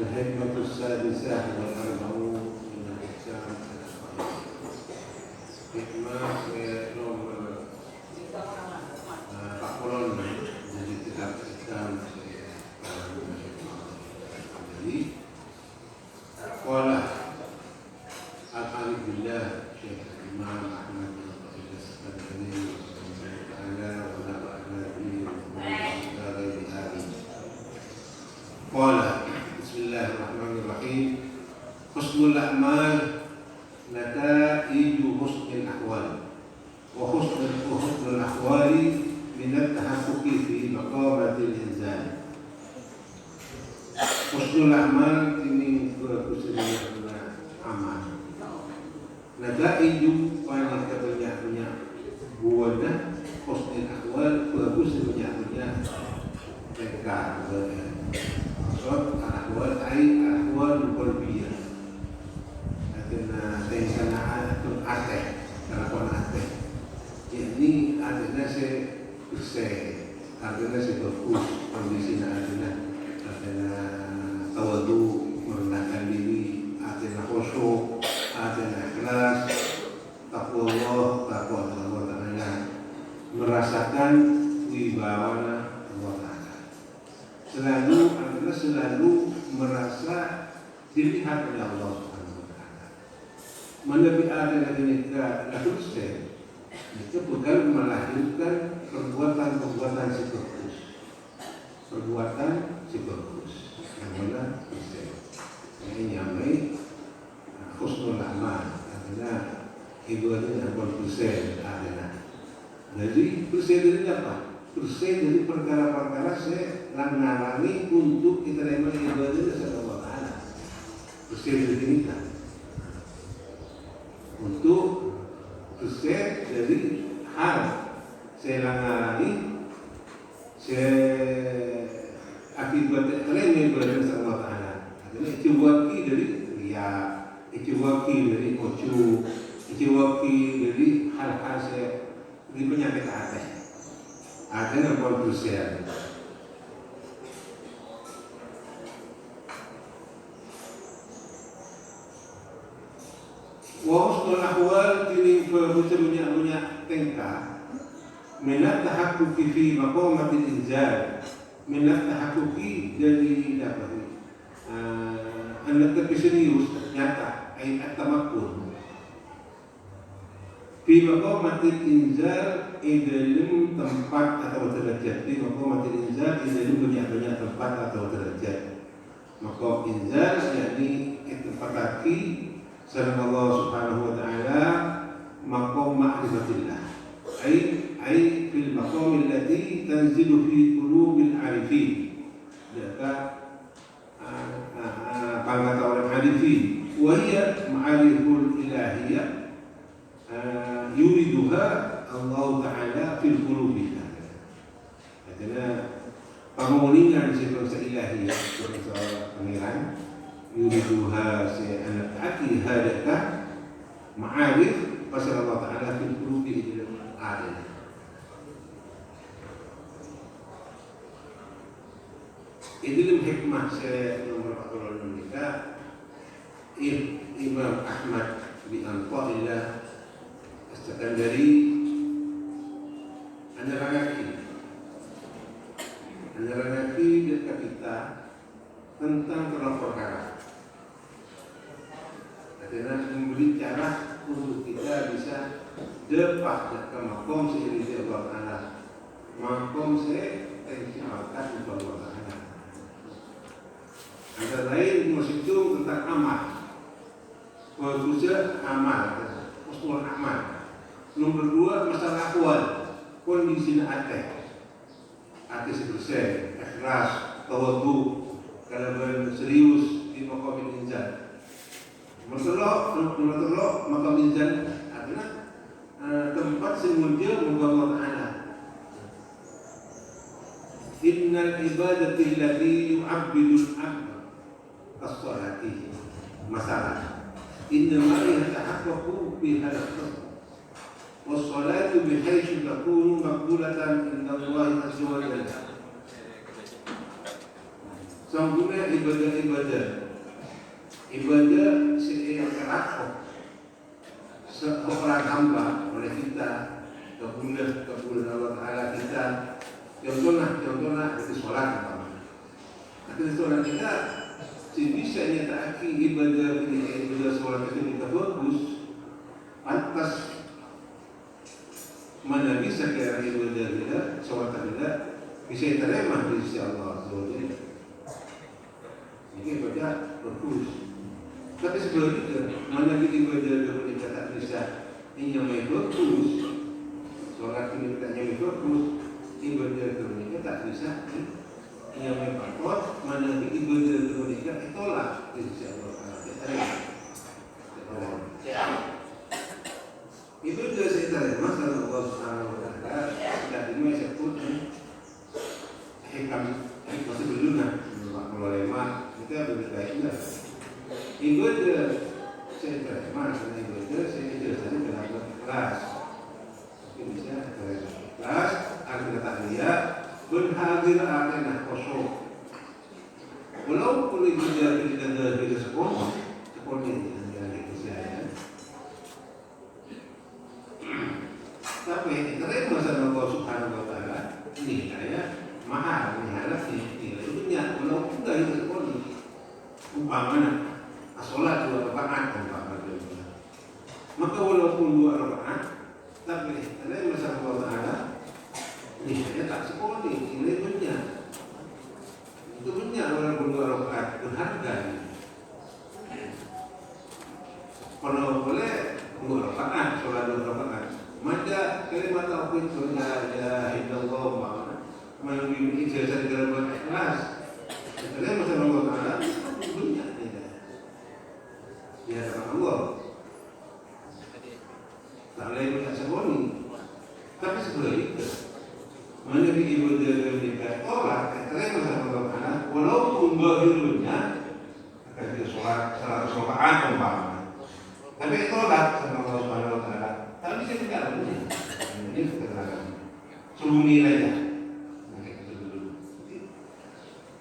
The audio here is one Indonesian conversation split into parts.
الحكمة السادسة والأربعون من الإحسان حكمة nomor 40 dari kitab Islam. Jadi qala al-alif billah Syekh Imam Ahmad bin Abdul Al-Ghani ta'ala wa nafa'ana bihi wa bihi. Qala Bismillahirrahmanirrahim. Husnul a'mal nataiju husnul ahwal wa husnul ahwali min at-tahaqquqi fi maqamatil insan. Husnul a'mal ini berkesudahan amal. Nataiju wanita banyak-banyak buahnya husnul ahwal bagus banyak-banyak mereka al-ahwal al-ahwal qalbiyah. Artinya tensanaan atau ateh, kelakuan ateh. Ini artinya artinya bagus kondisinya, artinya tawadu, merendahkan diri, artinya khusyuk, artinya ikhlas, takwa Allah Ta'ala, merasakan wibawa Allah Ta'ala. Selalu merasa dilihat oleh Allah Subhanahu wa Ta'ala. Melebih ada lagi nikah lahirkan itu bukan melahirkan perbuatan si bagus. Perbuatan si bagus. Yang mana ini nyamai husnul amal. Artinya ibadah yang berpersen ada. Jadi persen dari apa? Persen dari perkara-perkara saya ngalami untuk kita terima ibadah kepada Allah Ta'ala. Persen dari kita untuk persen dari hal saya ngalami saya akibat terima ibadah kepada Allah Ta'ala. Artinya itu wakil dari riya, itu wakil dari ojo, itu wakil dari hal-hal saya di penyakit hati. Ada yang persen. Wahusnul ahwal kini banyak tingkah minat tahaqquqi fi maqamatil inzal, minat tahaqquqi dari apa ni? Anak serius nyata ayat tamakkun fi maqamatil inzal dalam tempat atau derajat. Fi maqamatil inzal dalam banyak tempat atau derajat. Maqam inzal yakni tempat kaki sareng Allah Subhanahu wa Ta'ala, maqam ma'rifatillah. Ai fil maqam alladhi tanzilu fi qulubil arifin. Data pengetahuan arifin. Wa hiya ma'ariful ilahiyah yuriduha Allah Ta'ala fil qulubi. Artinya pengulingan sifat ilahiyah sebagai pangeran yuriduha anak hati hadaka ma'arif pasal Allah Ta'ala fil qulubi dalam adil. Dalam hikmah saya nomor 40 kita Imam Ahmad bin Anfa'illah As-Sakandari anak-anak dekat kita tentang perkara. Artinya memberi cara untuk kita bisa dapat ke makom seiri Allah Ta'ala. Makom saya tensimalkan untuk Allah Ta'ala. Antara lain masih itu tentang amal. Khususnya amal, husnul amal. Nomor 2 masalah akwal, kondisi hati sebersih, ikhlas, tawadhu, kalau serius di makom insan. Menurut makam inzal adalah tempat semulia muka Allah Ta'ala. Innal ibadati allati yu'abbidul abd as-salati masalah innama yatahaqqaqu bi hadha was-salatu bihaitsu takunu maqbulatan inda Allah azza wa jalla. Sungguhnya ibadah seorang seorang hamba oleh kita kepada Allah Ta'ala kita. Contohnya itu sholat pertama. Akhirnya sholat kita bisa nyatakan ibadah sholat itu kita bagus, pantas mana bisa kira ibadah kita sholat kita bisa diterima di sisi Allah SWT. Ini ibadah bagus. Tapi sebenarnya mana ibadah kita tak bisa ini yang bagus, sholat ini tak yang bagus. Ibadah kemunika tak bisa yang memperkuat mana ibadah kemunika ditolak di sisi Allah Taala. Ibadah saya masalah Allah Subhanahu Wa Taala sudah disebut hikam sebelumnya ulama kita berkaitan ibadah saya masalah ibadah saya jelaskan dalam kelas itu bisa kelas agar tahliya berhadir akan kosong. Walau kulit menjadi dari sekolah ini dari kesehatan. Tapi terima sama Allah Subhanahu Wa Taala ini saya mahal mengharap ini dunia walau tidak itu sekolah. Umpamanya sholat 2 rakaat umpamanya. Maka walaupun 2 rakaat tapi terima sama Allah Taala ini saya tak sekolah ini dunia. Itu dunia walaupun 2 rakaat berharga. Kalau boleh 2 rakaat sholat 2 rakaat. Maka kalimat tauhid la ilaha illallah memiliki ijazah dalam ikhlas. Kalian masalah Allah Taala dunia tidak. Di hadapan Allah. Tak boleh tidak sekolah. Tapi sebaliknya mana ibadah mereka tolak terima sama Allah Taala walaupun zahirnya akan dia sholat 100 rakaat umpamanya tapi tolak sama Allah Subhanahu Wa Taala tak bisa dikatakan ini keterangan seluruh nilainya.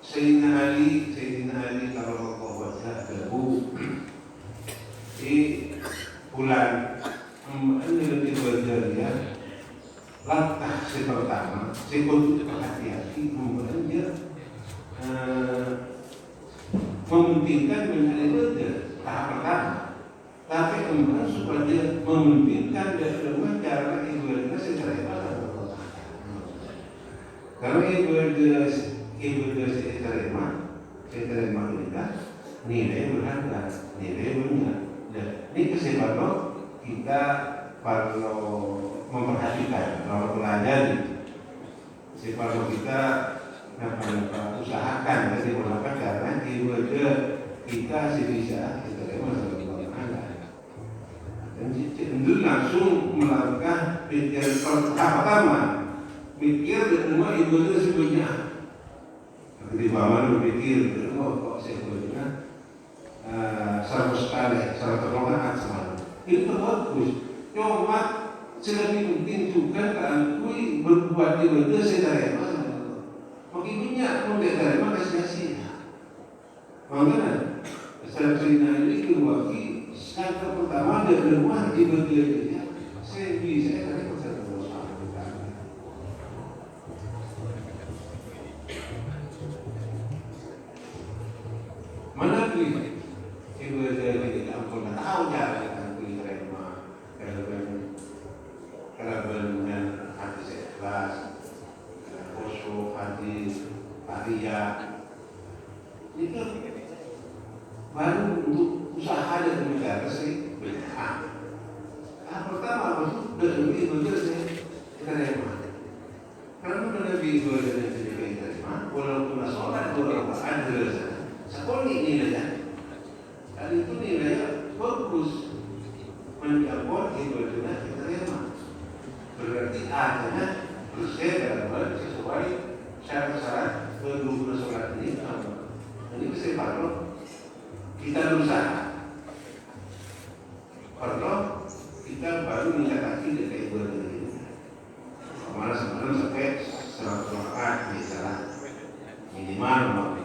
Sayyidina Ali kalau Allah wajah lahu di bulan ini berjaya langkah pertama, saya perlu hati-hati membaca mementingkan ibadah tahap pertama. Tapi kemudian supaya dia mementingkan dengan cara ibadah secara ibadah. Karena ibadah secara ibadah ini kan nilai berharga, nilai banyak. Ini kesempatan kita kalau memperhatikan, kalau pelajari, kalau kita usahakan dari beberapa cara ibadah kita bisa diterima sebagai Allah. Dan itu langsung melakukan pikir pertama, pikir semua ibadah sebenarnya. Di bawah berpikir, kok sebenarnya 100 kali, 100 rakaat semalam. Itu bagus. Cuma selebih penting juga keakui berbuat ibadah secara ibadah. Makanya pun tidak terima sia-sia. Makanya Sayyidina Ali keluargi kata pertama dari rumah ibadah dia. Saya bisa terima satu dosa. Mana beli ibadah ini tak pernah tahu cara kerabat hati ikhlas, khusyuk hati, tahiyat itu baru untuk usaha dan negara sih beda. Pertama apa itu dari ibadah saya terima. Karena Nabi ibadah yang tidak diterima, walaupun sholat walaupun ada sekolah nilainya, dan itu nilainya fokus menjawab ibadahnya diterima. Berarti adanya bersih sesuai syarat-syarat berguna sholat ini. Ini bisa perlu kita berusaha. Perlu kita baru menyatakan dari ibadah ini. Kemarin semalam sampai 100 rakaat misalnya minimal.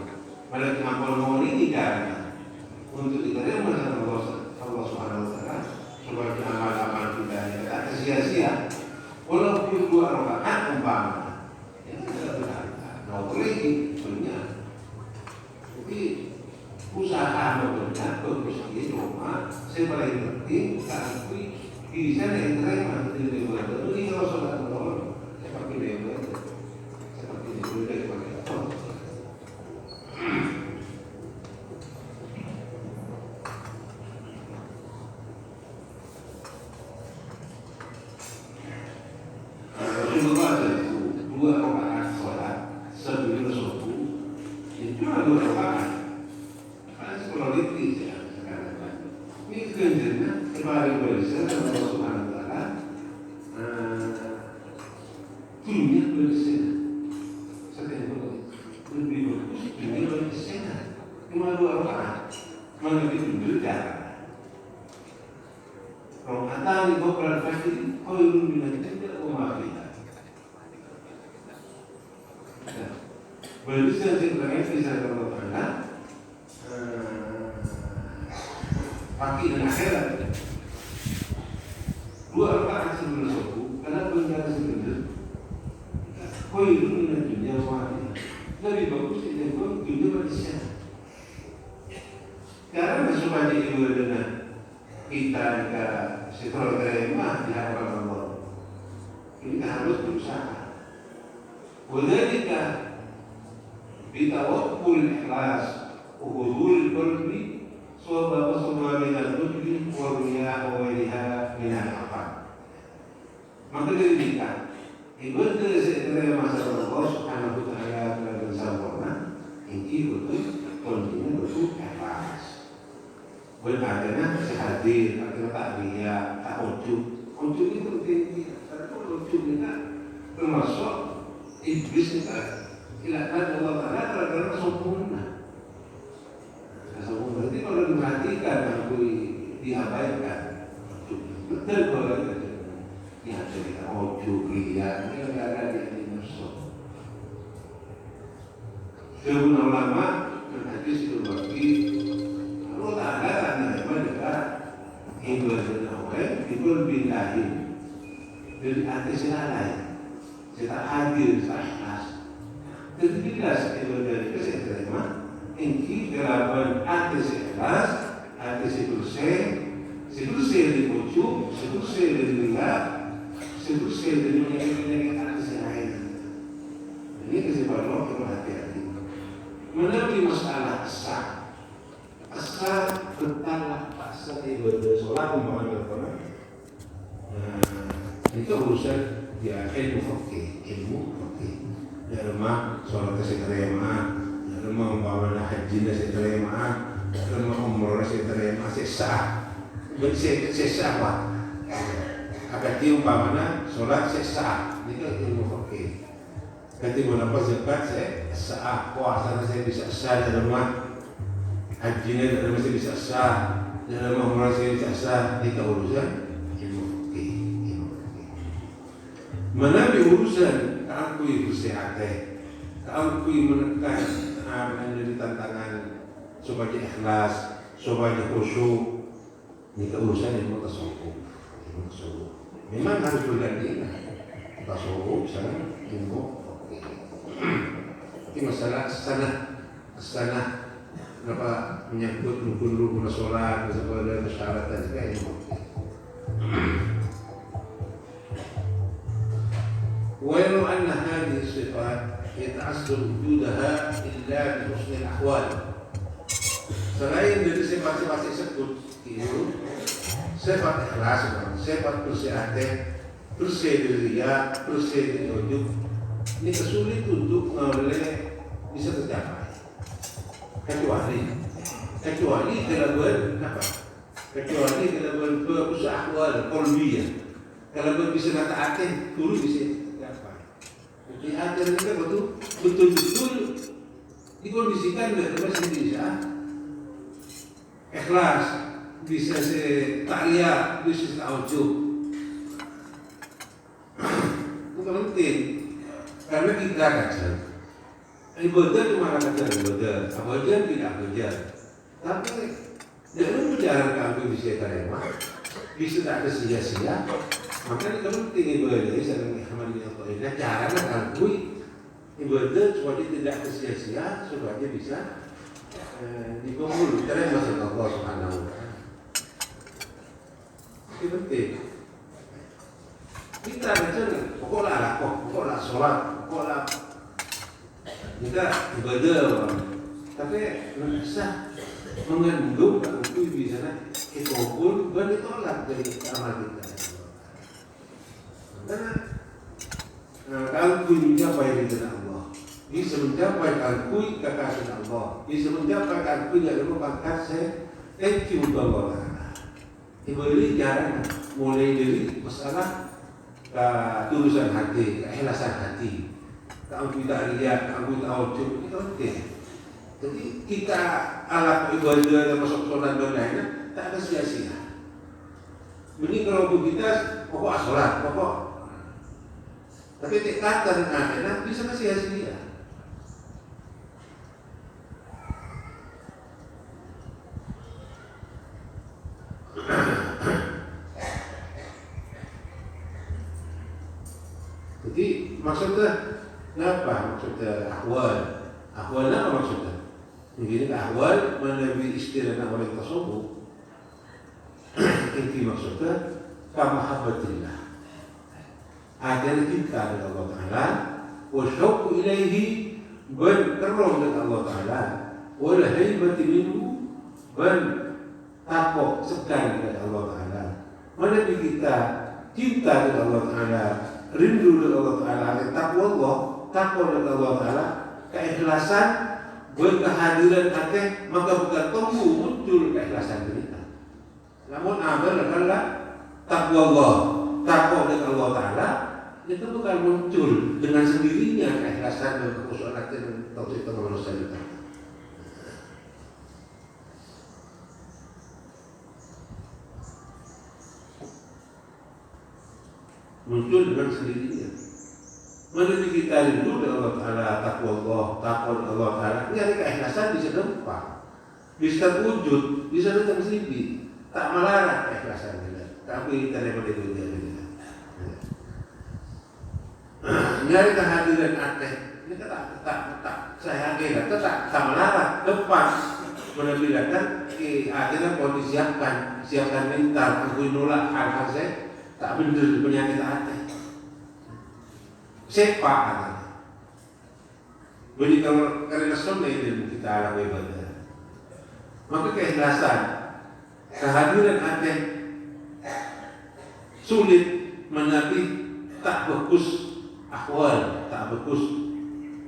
Pada kemampuan mau ini tidak untuk diterima sama Allah Subhanahu Wa Taala sebagai amal-amal kita yang tidak sia-sia. Walaupun 2 rakaat umpama, itu tidak benar. Nggak boleh punya. Tapi usaha benar bagus di rumah. Saya paling penting tapi bisa diterima di ibadah. Ini kalau sholat malam seperti ibadah, seperti ibadah. Pagi dan akhirat 2 rakaat sebelum subuh karena bencana sebenarnya khairun minad dunya wa ma lebih bagus itu dunia manusia karena supaya ibadah kita ke setelah terima di hadapan Allah kita harus berusaha wadhalika bitawakkul ikhlas uhudul qalbi Sobat-sobat minal ujbi Warriya wawaiha minal afad. Maka dari kita ibadah setelah masa Allah Subhanahu wa ta'ala dan sempurna ini betul kontinya betul ikhlas beradanya sehadir artinya tak ria tak ujub itu penting karena ujub kita termasuk iblis kita ilahan Allah ta'ala karena sempurna. Berarti kalau diperhatikan aku diabaikan betul kalau ya cerita ojo ria ini ada di masuk kemudian ulama berhadis itu bagi kalau tak ada tanda juga ibadah awal itu lebih lahir dari atas lain kita hadir kita ikhlas jadi jelas ibadah itu saya terima Inki gerapan atas ikhlas, atas bersih dari ujub, bersih dari riya, bersih dari penyakit atas yang lain. Ini kesempatan kita hati-hati. Menawi masalah asal tentang asal ibadah sholat umpamanya itu urusan dia ilmu fikih. Di rumah sholat terima. Rumah umpamanya haji nasi terima, rumah umroh nasi terima, sesah, sesah apa? Akati umpamanya sholat sesah, ini ilmu fikih. Ketika mendapat zakat sesah, puasa saya bisa sah di rumah, haji nasi masih bisa sah, di rumah umroh saya bisa sah, ini urusan ilmu fikih. Mana urusan aku bersihate, aku menekan menjadi tantangan supaya ikhlas, supaya khusyuk. Ini urusan ilmu tasawuf. Memang harus berganti tasawuf sama ilmu fikih. Ini masalah sana kenapa menyangkut rukun sholat dan syarat dan sebagainya ilmu fikih. Walau anna hadhihi sifat يتعذر وجودها إلا بحسن الأحوال. Selain dari sifat-sifat tersebut, itu sifat ikhlas, sifat bersih hati, bersih dari riya, bersih dari ujub, ini kesulit untuk bisa tercapai. Kecuali keraguan apa? kecuali kalau berusaha awal kolbiyah. Kalau bisa kata hati, dulu bisa apa? Jadi hati ini kan betul-betul dikondisikan dengan bisa ikhlas, bisa takliah, bisa ta'ujub. Itu penting karena kita kajian ibadah cuma kajian ibadah, abadan tidak kerja. Tapi jangan berjalan kami bisa terima, bisa tak ada sia-sia. Maka itu penting ibadah ini sedang Muhammadiyah Ta'idah caranya kalkui ibadah supaya tidak sia-sia, supaya bisa dikumpul terima oleh Allah Subhanahu wa Ta'ala. Itu penting. Kita baca pokoklah lakoh, pokoklah sholat, pokoklah kita ibadah, tapi bisa mengandung itu di sana itu pun ditolak dari amal kita. Karena kalkui mencapai ridha Allah, bisa mencapai kalkui kekasih Allah, bisa mencapai kalkui yang merupakan thank you Allah Taala. Ibadah ini jarang mulai dari masalah ketulusan hati, keikhlasan hati, kamu tidak lihat, kamu tahu itu penting. Jadi kita alat ibadah dan masuk sholat dan lainnya tak ada sia-sia. Ini kalau kita pokok sholat, pokok. Tapi kata dan akhirnya bisa sia-sia. Jadi maksudnya apa? Maksudnya ahwal apa maksudnya? Begini ahwal menabi istilah oleh tasawuf. Ini maksudnya kamahabbatillah. Ada cinta kepada Allah Taala, wasyauqu ilaihi berkerong dengan Allah Taala, wal haibati minhu takut segan kepada Allah Taala. Mana kita cinta kepada Allah Taala, rindu kepada Allah Taala, takwa kepada Allah Taala, keikhlasan berkehadiran hati, maka bukan tunggu muncul keikhlasan kita. Namun amal adalah takwa kepada Allah Taala itu bukan muncul dengan sendirinya keikhlasan dan kekhusyuan hati dan tauhid manusia kita. Muncul dengan sendirinya. Menuju kita rindu dengan Allah Taala, takwa Allah Taala. Ini ada keikhlasan bisa nampak, bisa wujud, bisa datang sendiri. Tak melarang keikhlasan kita, tapi kita dapat itu. Nyari kehadiran hati, ini tak saya kira tak melarang depan menampilkan akhirnya kalau siapkan mental, aku nolak hal-hal saya tak benar penyakit hati. Sepak jadi kalau karena sunnah itu kita alami ibadah, maka keikhlasan kehadiran hati sulit menabi tak bagus akwal, tak bagus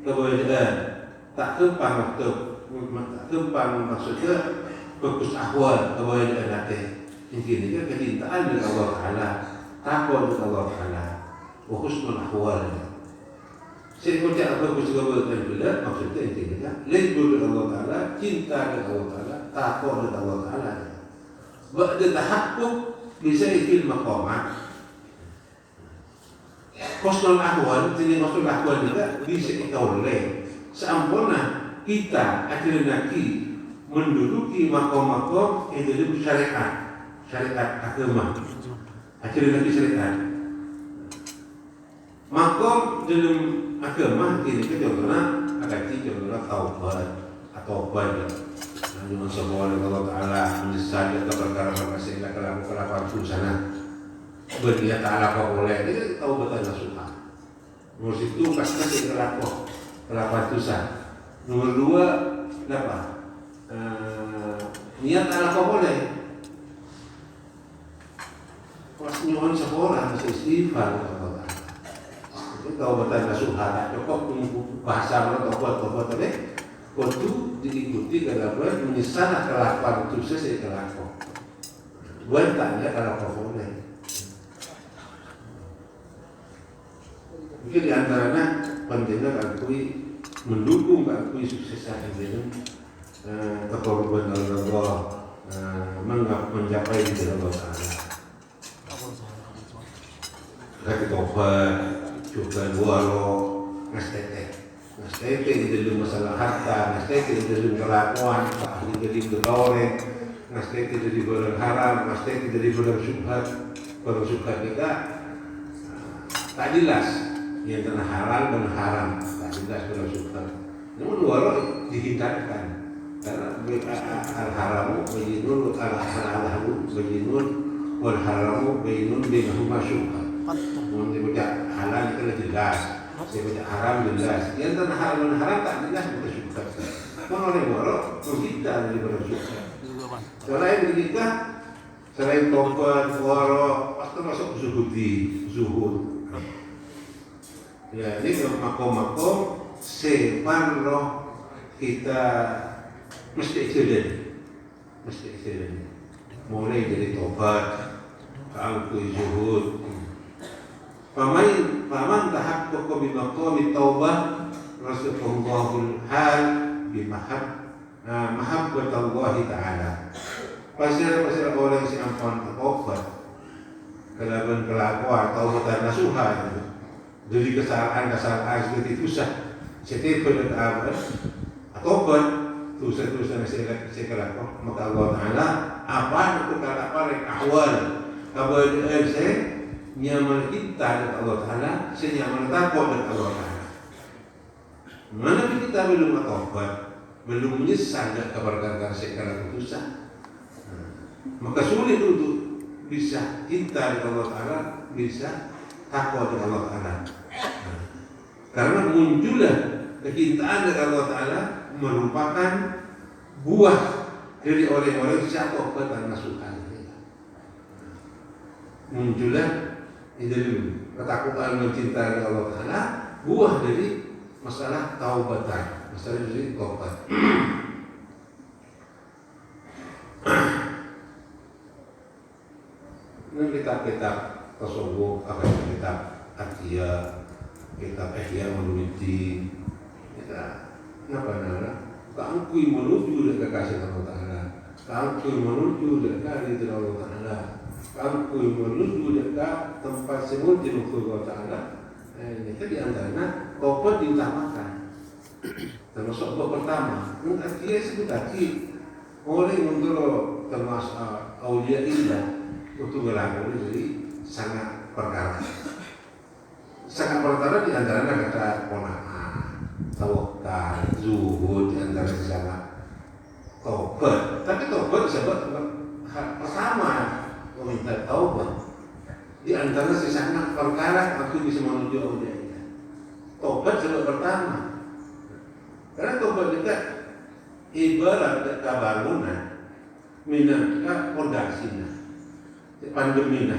keberadaan, tak kempang maksudnya bagus akwal keberadaan hati. Ini kan kecintaan dengan Allah Taala, takwa dengan Allah Taala, wa husnul ahwal. Saya ucap bagus keberadaan maksudnya intinya rindu dengan Allah Taala, cinta dengan Allah Taala, takwa dengan Allah Taala. Ba'da tahaqquk bisa ikil maqamat. Husnul ahwal, jadi husnul ahwal juga bisa kita oleh seampuna kita akhirnya menduduki makom-makom yang jadi syariat agama, akhirnya syariat makom dalam agama ini kan contohnya contohnya taubat atau banyak dengan sebuah Allah Taala menyesal atau perkara-perkara sehingga kelakuan sana berdia ta'ala kau boleh, ini taubatan nasuha. Nomor itu pasti kelakuan dosa. Nomor dua apa? Niat ta'ala kau boleh. Pas nyuhun sekolah masih istighfar kepada Allah. Itu taubatan nasuha. Tak cukup bahasa orang tobat tapi kudu diikuti kelakuan menyesal kelakuan dosa saya kelakuan. buat tanda kalau komponen. Mungkin diantaranya pentingnya kakui mendukung kakui suksesnya ini kekorban Allah mencapai di Allah Taala. Kaki tobat juga waro nastete di dalam masalah harta, nastete di dalam kelakuan, ahli dari beroreng, nastete dari barang haram, nastete dari barang syubhat kita tak jelas yang tanah halal dan haram, tak jelas barang syubhat. Namun waro dihindarkan karena al-haramu bayinun al-halalu bayinun wal haramu bayinun bainahuma syubhat. Mungkin baca halal itu jelas, saya baca haram jelas. Yang tanah halal dan haram tak jelas bukan syubhat. Mengenai waro menghindar dari barang syubhat. Selain begitu, selain tobat, waro, pasti masuk zuhud. Ya, ini makom-makom sepan roh kita mesti excellent. Mulai dari tobat, keangkuh zuhud. Paman tahaqqaqa bi maqami taubah rasulullah hal bi mahabbatullah ta'ala. Pasal orang yang ampun tobat kelakuan taubat nasuha dari kesalahan seperti itu setiap berdoa tobat dosa-dosa yang saya lakukan maka Allah Ta'ala apa itu kata ahwal keadaan saya nyaman kita dengan Allah Ta'ala saya nyaman takut dengan Allah Ta'ala. Mana kita belum tobat belum menyesal dan keberkahan segala dosa, maka sulit untuk bisa cinta dengan Allah Ta'ala, bisa takwa dengan Allah Ta'ala. Karena muncullah kecintaan dengan Allah Ta'ala merupakan buah dari orang-orang yang jatuh ke tanah nasuhan. Muncullah dalam ketakutan mencintai Allah Ta'ala buah dari masalah taubatan, masalah dari taubat. Ini kitab-kitab tasawuf, kitab Atiyah, kitab Ihya Ulumuddin, kita apa namanya? Keangkuh menuju ke kasih Allah Ta'ala, keangkuh menuju dekat di Allah Ta'ala, keangkuh menuju dekat tempat semut di Allah Ta'ala. Ini di antaranya taubat diutamakan. Termasuk bab pertama, Atiyah sebut Atiyah oleh untuk termasuk aulia indah untuk melakukan jadi sangat perkara di antaranya kata qanaah, tawakal, zuhud di antara sangat taubat. Tapi taubat sebab pertama meminta taubat di antara sesama perkara aku bisa menuju aulia indah. Taubat sebab pertama karena taubat dekat ibarat bangunan minangka pondasinya pandemina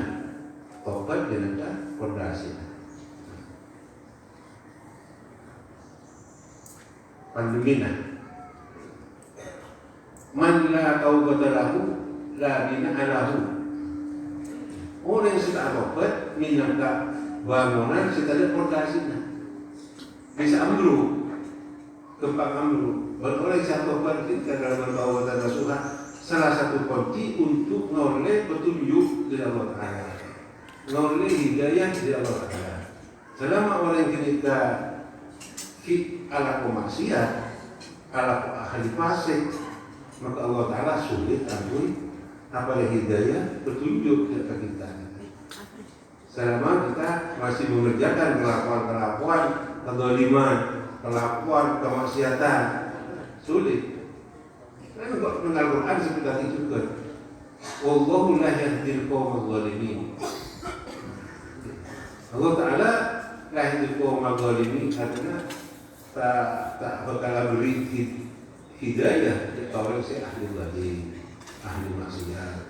tobat minangka pondasinya pandemina man la taubata lahu la bina alahu. Orang yang sudah tobat minangka bangunan setelah pondasinya bisa ambruk gempa ambruk. Orang yang tobat kita dalam perbuatan nasuha salah satu kunci untuk ngoleh petunjuk dari Allah Ta'ala, ngoleh hidayah dari Allah Ta'ala. Selama orang yang kita ala maksiat, ala ahli fasik, maka Allah Ta'ala sulit ampun apalagi hidayah petunjuk kepada kita. Selama kita masih mengerjakan kelakuan kezaliman, kelakuan kemaksiatan, sulit. Karena dengan Al-Quran seperti itu juga. Wallahu la yahdil qawmal zalimin. Allah Ta'ala la yahdil qawmal zalimin karena tak bakal beri hidayah kepada orang yang ahli zalim, ahli maksiat.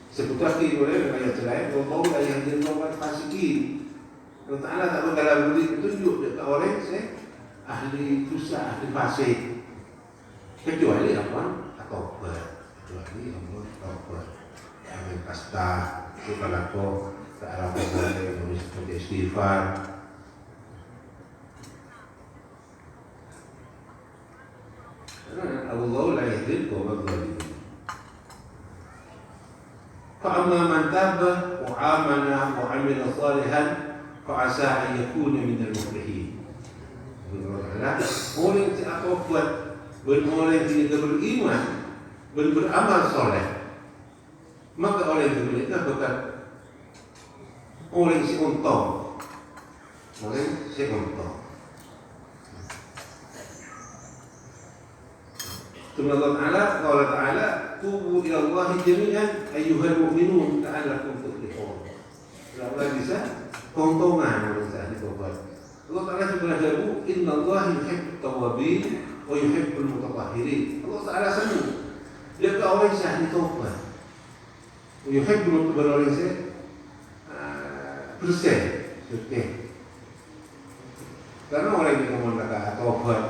Seperti boleh ayat lain, wallahu la yahdil qawmal fasiqin. Allah Ta'ala tak bakal beri petunjuk kepada orang yang ahli dosa, ahli fasik. Kecuali apa? Taubat. Kecuali Allah taubat. kasta kalau ko sa araw ko mag-istighfar. Allah la yahdil qawmal zalimin. فأما من تاب وآمن وعمل صالحا فعسى أن يكون من المفلحين. Orang yang apa buat orang yang tidak beriman beramal soleh, maka orang yang beriman itu bukan orang yang si untung, orang si untung. Allah Ta'ala tubu ila Allah jami'an ayyuhal mu'minun la'allakum tuflihun. Allah bisa keuntungan bisa ditobat. Allah Ta'ala juga jauh inna Allah yuhibbut tawwabin wa yuhibbul mutatahhirin. Allah Ta'ala senang dia orang yang ditobat. Yuhibbul mutatahhirin bersih. Karena orang yang mengatakan tobat,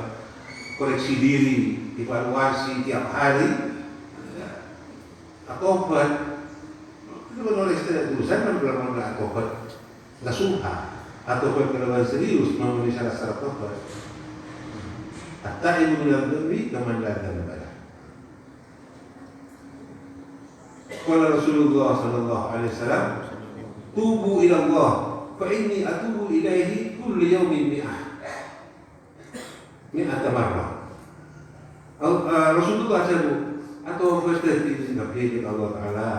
koreksi diri, evaluasi tiap hari, tobat itu menulis tulisan kan belum ada tobat nggak suha atau kalau serius memenuhi syarat-syarat tobat. Hatta ibu Nabi kemandan pada. Qala Rasulullah sallallahu alaihi wasallam, tubu ila Allah fa inni atubu ilaihi kullu yawmin mi'ah marrah. Rasulullah SAW atau berstatistik kepada Allah Taala,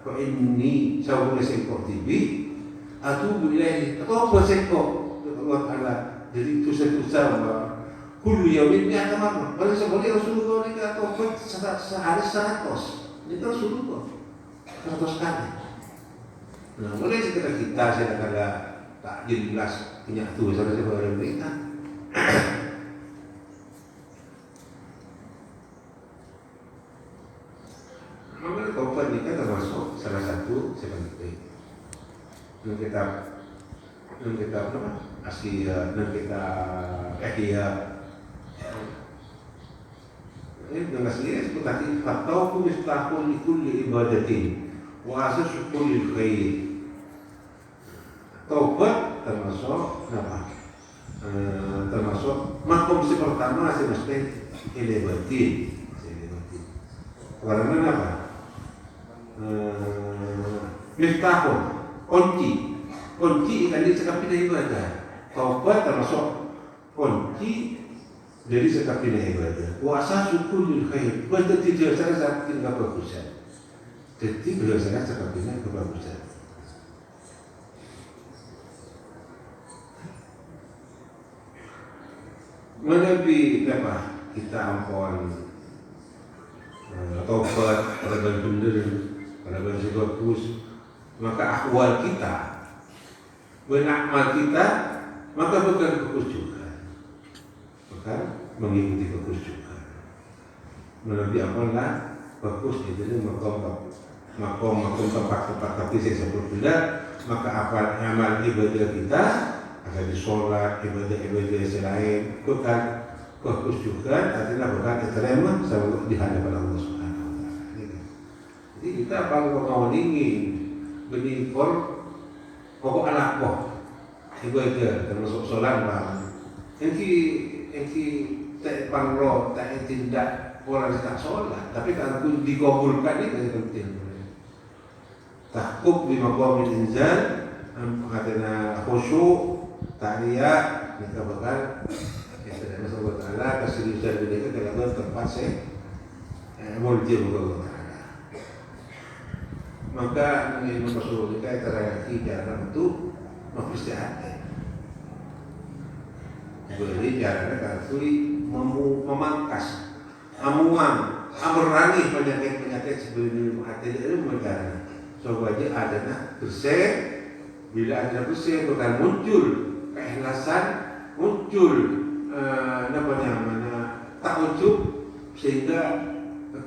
fa inni sawun sekok tibi atubu ilaihi atau apa sekok Allah Taala. Jadi dosa-dosa kullu yaumin mi'ata marrah. Kalau sebagai Rasulullah ini atau sehari 100. Itu Rasulullah 100 kali. Nah, mulai sekitar kita saya kata tak jelas punya tuh sampai sebagai mereka. Maka taubat ini kan termasuk salah satu seperti yang kita apa? Asia, yang kita ini dengan aslinya seperti fatauku mistahul likulli ibadatin wa asasu kulli khair. Taubat termasuk apa? Termasuk makom si pertama mesti elevatin. Karena apa? Miftahun, kunci ikan di sekapina ibadah. Taubat termasuk kunci dari sekapina ibadah. Puasa syukur khair. Betul tidak saya tidak kebagusan. Jadi biasanya sekapina kebagusan. Menepi apa? Kita ampun taubat pada benar pada bagus, maka akwal kita beramal kita maka bukan kekusukan, bukan mengikuti kekusukan. Melalui apalah bagus itu makom tempat tapi saya berbeda, maka apa amal ibadah kita akan disolat ibadah selain bukan kekusukan artinya bukan diterima sama di hadapan Allah Subhanahu wa taala. Jadi kita kalau mau ingin benikor pokok anak ibadah termasuk solat lah. Engki tak pangro tak tindak orang tak solat, tapi kalau dikabulkan ini penting. Tahkuk di maqam inzal katanya khusyuk, ta'riyah, kita bakal Allah Ta'ala keseriusan mereka dalam tempat saya murjil Allah Ta'ala. Maka mengenai Rasulullah kita terangkan jalan itu mesti hati. Jadi jalannya kalau memangkas, amuan, memerangi penyakit sebelum hati itu menjalankan. Coba aja adanya bersih, bila ada bersih bukan muncul keikhlasan, muncul tak ujub sehingga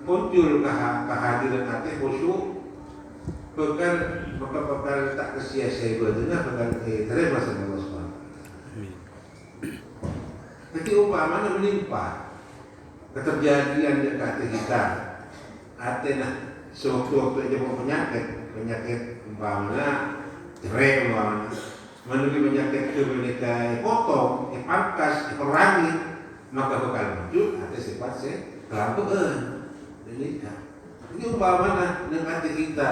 muncul kehadiran hati khusyuk bakal tak kesia-sia ibadahnya bakal terima sama Allah SWT. Jadi umpamanya menimpa keterjadian di hati kita, hati sewaktu-waktu aja mau penyakit umpamanya cerai umpamanya, menuju penyakit ke menikah potong, pangkas, perangi, maka bakal muncul ada sifat kelampuan. Jadi ini umpamanya dengan hati kita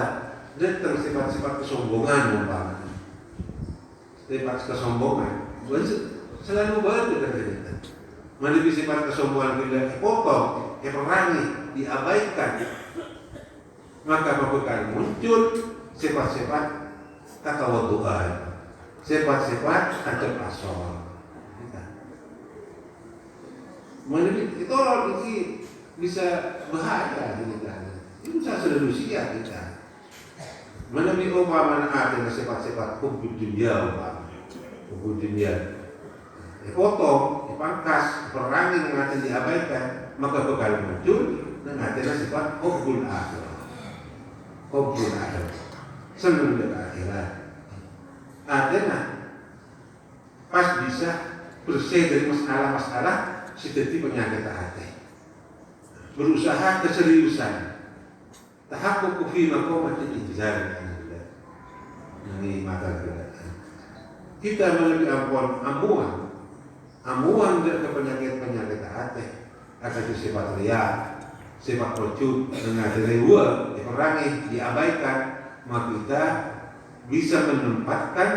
datang sifat-sifat kesombongan umpamanya, sifat kesombongan, selalu bantu dengan kita. Menuju sifat kesombongan kita potong, perangi, diabaikan, maka bakal muncul sifat-sifat katawaduan, sifat-sifat kecemasan. Menuju itu orang ini bisa bahaya kita. Itu bisa selusia kita. Menuju umpamanya ada sifat-sifat hubbud dunya umpamanya, hubbud dunya. Potong, dipangkas, perangi yang akan diabaikan, maka bakal muncul dengan adanya sifat hubbul akhirah. Hubbul akhirah, senang dengan akhirat. Adanya pas bisa bersih dari masalah-masalah seperti penyakit hati. Berusaha keseriusan. Tahaqquq fi maqamatil inzal. Ini mata kita melalui amuan dari penyakit hati, ada sifat riya, sifat ujub, dengan riwa, diperangi, diabaikan, maka kita bisa menempatkan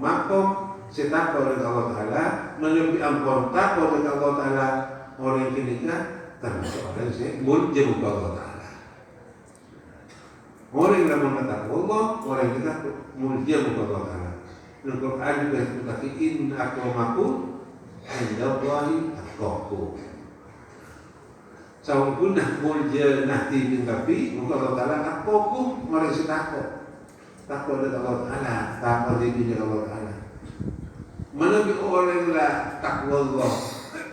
makom setakwa dengan Allah Ta'ala, melalui ampun takwa dengan Allah Ta'ala, orang ini termasuk orang yang muljam Allah Ta'ala. Orang yang mengatakan Allah, orang yang kita muljam Allah Ta'ala. Al-Quran juga disebut inna akramakum indallahi atqakum. Saung punah mulja nahti bin kafi, muka Allah Ta'ala atqakum, orang yang takwa. Takwa dengan Allah Ta'ala, takwa dengan Allah Ta'ala. Mana orang yang takwa Allah,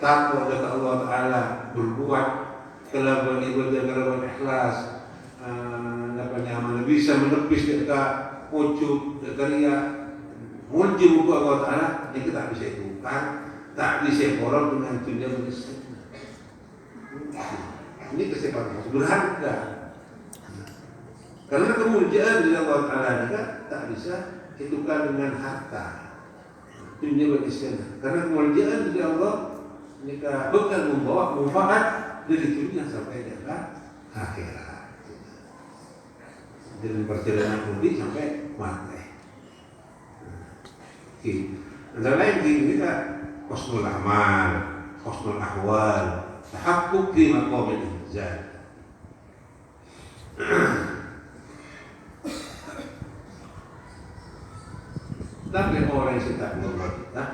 takwa dengan Allah Ta'ala, berbuat kelakuan ibadah, kelakuan ikhlas, mana bisa menepis dekat ujub, dekat riya, muljim muka Allah Ta'ala, ini tak bisa bukan, tak bisa orang dengan dunia manusia. Ini kesempatan berharga. Karena kemuliaan dari Allah Ta'ala juga tak bisa ditukarkan dengan harta dunia manusia. Karena kemuliaan dari Allah jika bukan membawa manfaat dari dunia sampai dengan akhirat. Dalam perjalanan mudik sampai mati. Antara lain kita husnul amal, husnul ahwal, tahaqquq fi maqamil inzal. Tapi orang yang takwa Allah kita,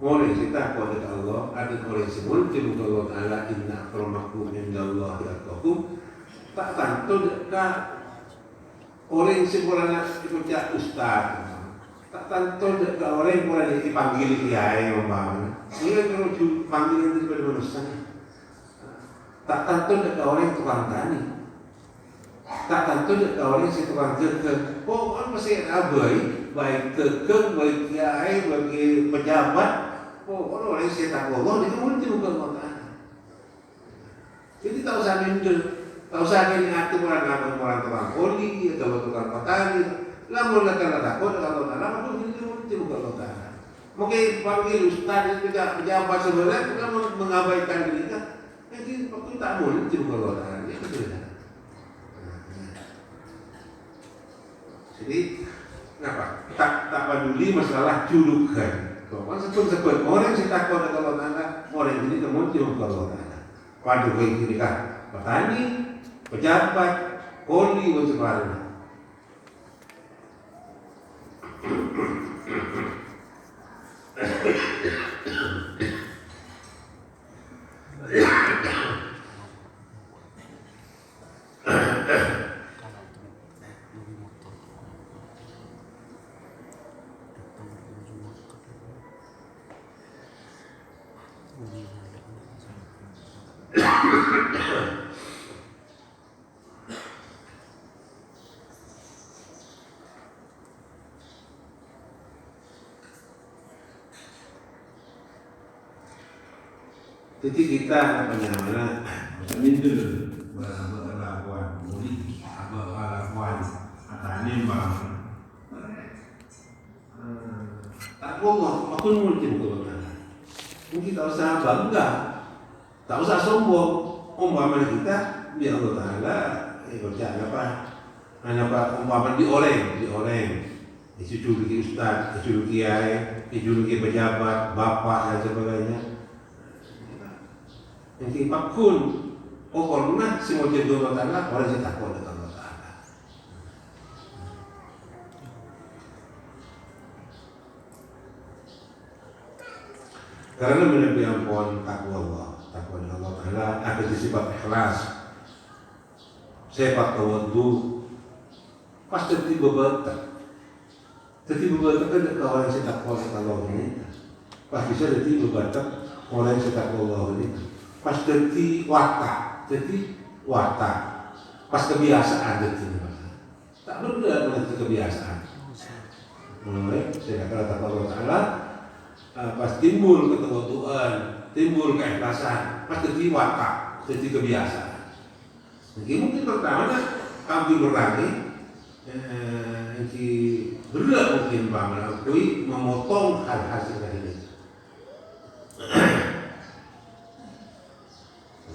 orang yang takwa kepada Allah, ada orang yang muljam kepada Allah Ta'ala, inna akramakum indallahi atqakum, tak tentu dekat orang yang sebenarnya dipercaya ustaz, tak tentu dekat orang yang boleh dipanggil kiai umpamanya. Ini kalau panggilan itu pada manusia, tak tentu dekat orang yang tukang tani, tak tentu dekat orang yang tukang dagang. Oh, kan masih abai. Baik dagang, baik kiai, bagi pejabat, orang yang takwa Allah itu muncul bukan Allah. Jadi tak usah minder, tak usah ngatur orang tukang poli atau tukang petani. Lamun lakukan takwa dengan Allah Ta'ala, maka muncul bukan Allah. Mungkin panggil ustaz itu pejabat sebenarnya kita mengabaikan diri kita, jadi waktu tak muncul bukan Allah Ta'ala. Itu benar. Jadi kenapa? Tak peduli masalah julukan. Kalau sebut orang yang takwa kepada Allah Ta'ala, orang ini kemudian kepada Allah Ta'ala. Waduh ini kan petani, pejabat, poli dan sebagainya. Jadi kita minder berlakuan murid abah atanin bang tak Allah aku mungkin mungkin tak usah bangga, tak usah sombong. Umpama kita biar Allah Taala kerja apa umpama dioreng dijuluki ustaz, dijuluki kiai, dijuluki pejabat, bapak dan sebagainya. Yang pakun pernah semua jadi Allah Taala orang yang takut dengan Allah Taala. Karena Nabi ampun takwa Allah Taala ada sifat ikhlas, sifat tawadhu, pasti tiba betul. Jadi beberapa kan orang yang takwa Allah ini, pas bisa jadi beberapa orang yang takwa Allah ini, pas jadi watak, pas kebiasaan jadi tak benar menjadi kebiasaan. Mulai saya kata takwa Allah Taala, pas timbul ketawaduan, timbul keikhlasan, pas jadi watak, jadi kebiasaan. Mungkin pertama kami berani, berat mungkin mengakui memotong hal-hal seperti ini.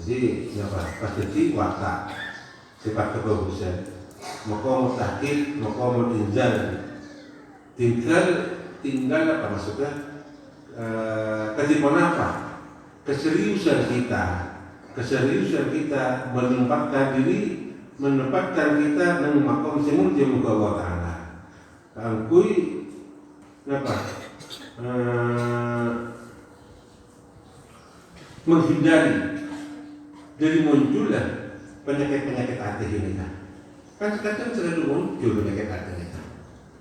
Jadi pas jadi watak sifat kebagusan, maka mutakin, maka mutinjal, tinggal apa maksudnya? Ketipuan apa? Keseriusan kita menempatkan kita dengan makom semut di muka Allah Taala. Angkui apa? Menghindari dari munculnya penyakit hati ini kan. Kan kadang selalu muncul penyakit hati ini.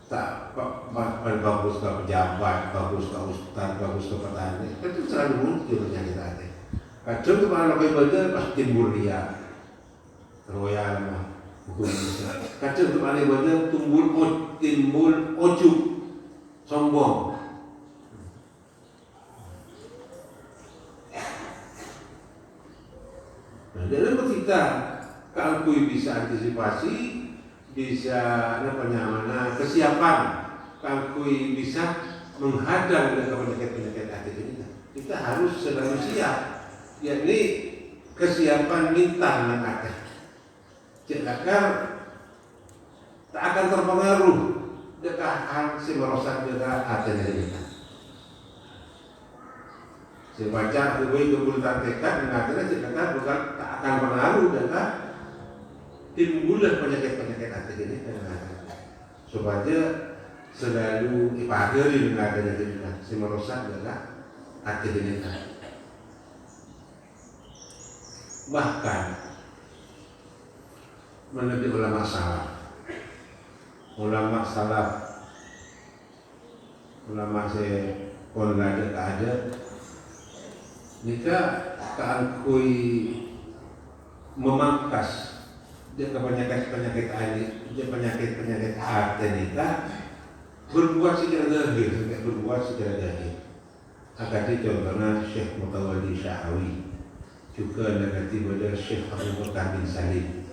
Tak bagus ke pejabat, bagus ke ustaz, bagus ke petani. Itu selalu muncul penyakit hati. Kadang kemana lebih banyak pas timbul dia. Royal mah. Kadang kemana banyak timbul ujub, sombong. Nah, dalam kita kalau bisa antisipasi, bisa kesiapan, kalau bisa menghadang dengan penyakit hati ini, kita harus selalu siap, yakni kesiapan minta yang ada. Agar tak akan terpengaruh dengan si merosak dengan hatinya kita. Si baca gue kebutuhan tekad mengatakan jika bukan tak akan pengaruh dengan timbullah penyakit hati ini supaya selalu dipagari dengan adanya kita si merosak dengan hati ini. Bahkan menurut ulama salaf, ulama saya ada jika keangkui memangkas dia penyakit hati kita berbuat secara zahir. Akan contohnya Syekh Mutawalli Sya'awi, juga negatif pada Syekh Abu Bakar bin Salim.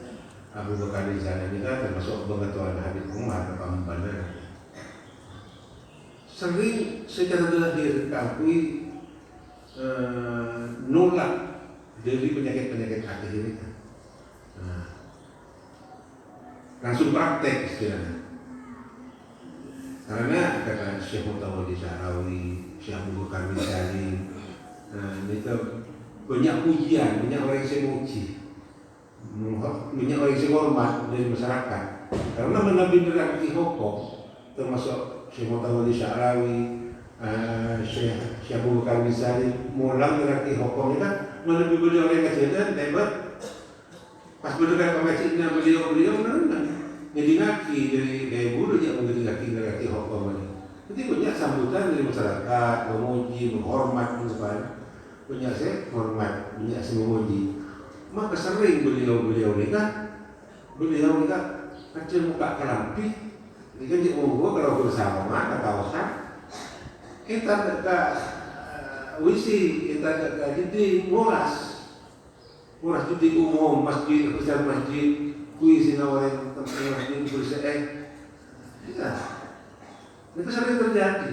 Abu Bakar bin Salim ini termasuk pengetahuan Habib Umar atau Pembana. Sering secara zahir diakui nolak dari penyakit hati ini. Langsung praktek istilahnya. Karena kata Syekh Mutawalli Sya'awi, Syekh Abu Bakar bin Salim, itu banyak pujian, banyak orang yang memuji, banyak orang yang hormat dari masyarakat. Karena menabrak hukum, termasuk Syekh Mutawalli Sya'awi, Syekh Abu Bakar bin Salim, mulang mengerti hukum itu, lebih banyak orang yang kejadian, hebat. Pas berdekat ke masjidnya beliau jadi ngaki dari buruh yang mengerti hukum ini. Jadi banyak sambutan dari masyarakat, memuji, menghormat, banyak saya hormat, banyak saya memuji. Maka sering beliau ini kecil muka kelampi, ini kan dia kalau bersama kata kawasan, kita dekat wisi, kita dekat jadi muras jadi umum masjid, besar masjid, kui sinawarin tempat ini bersih ya itu sering terjadi.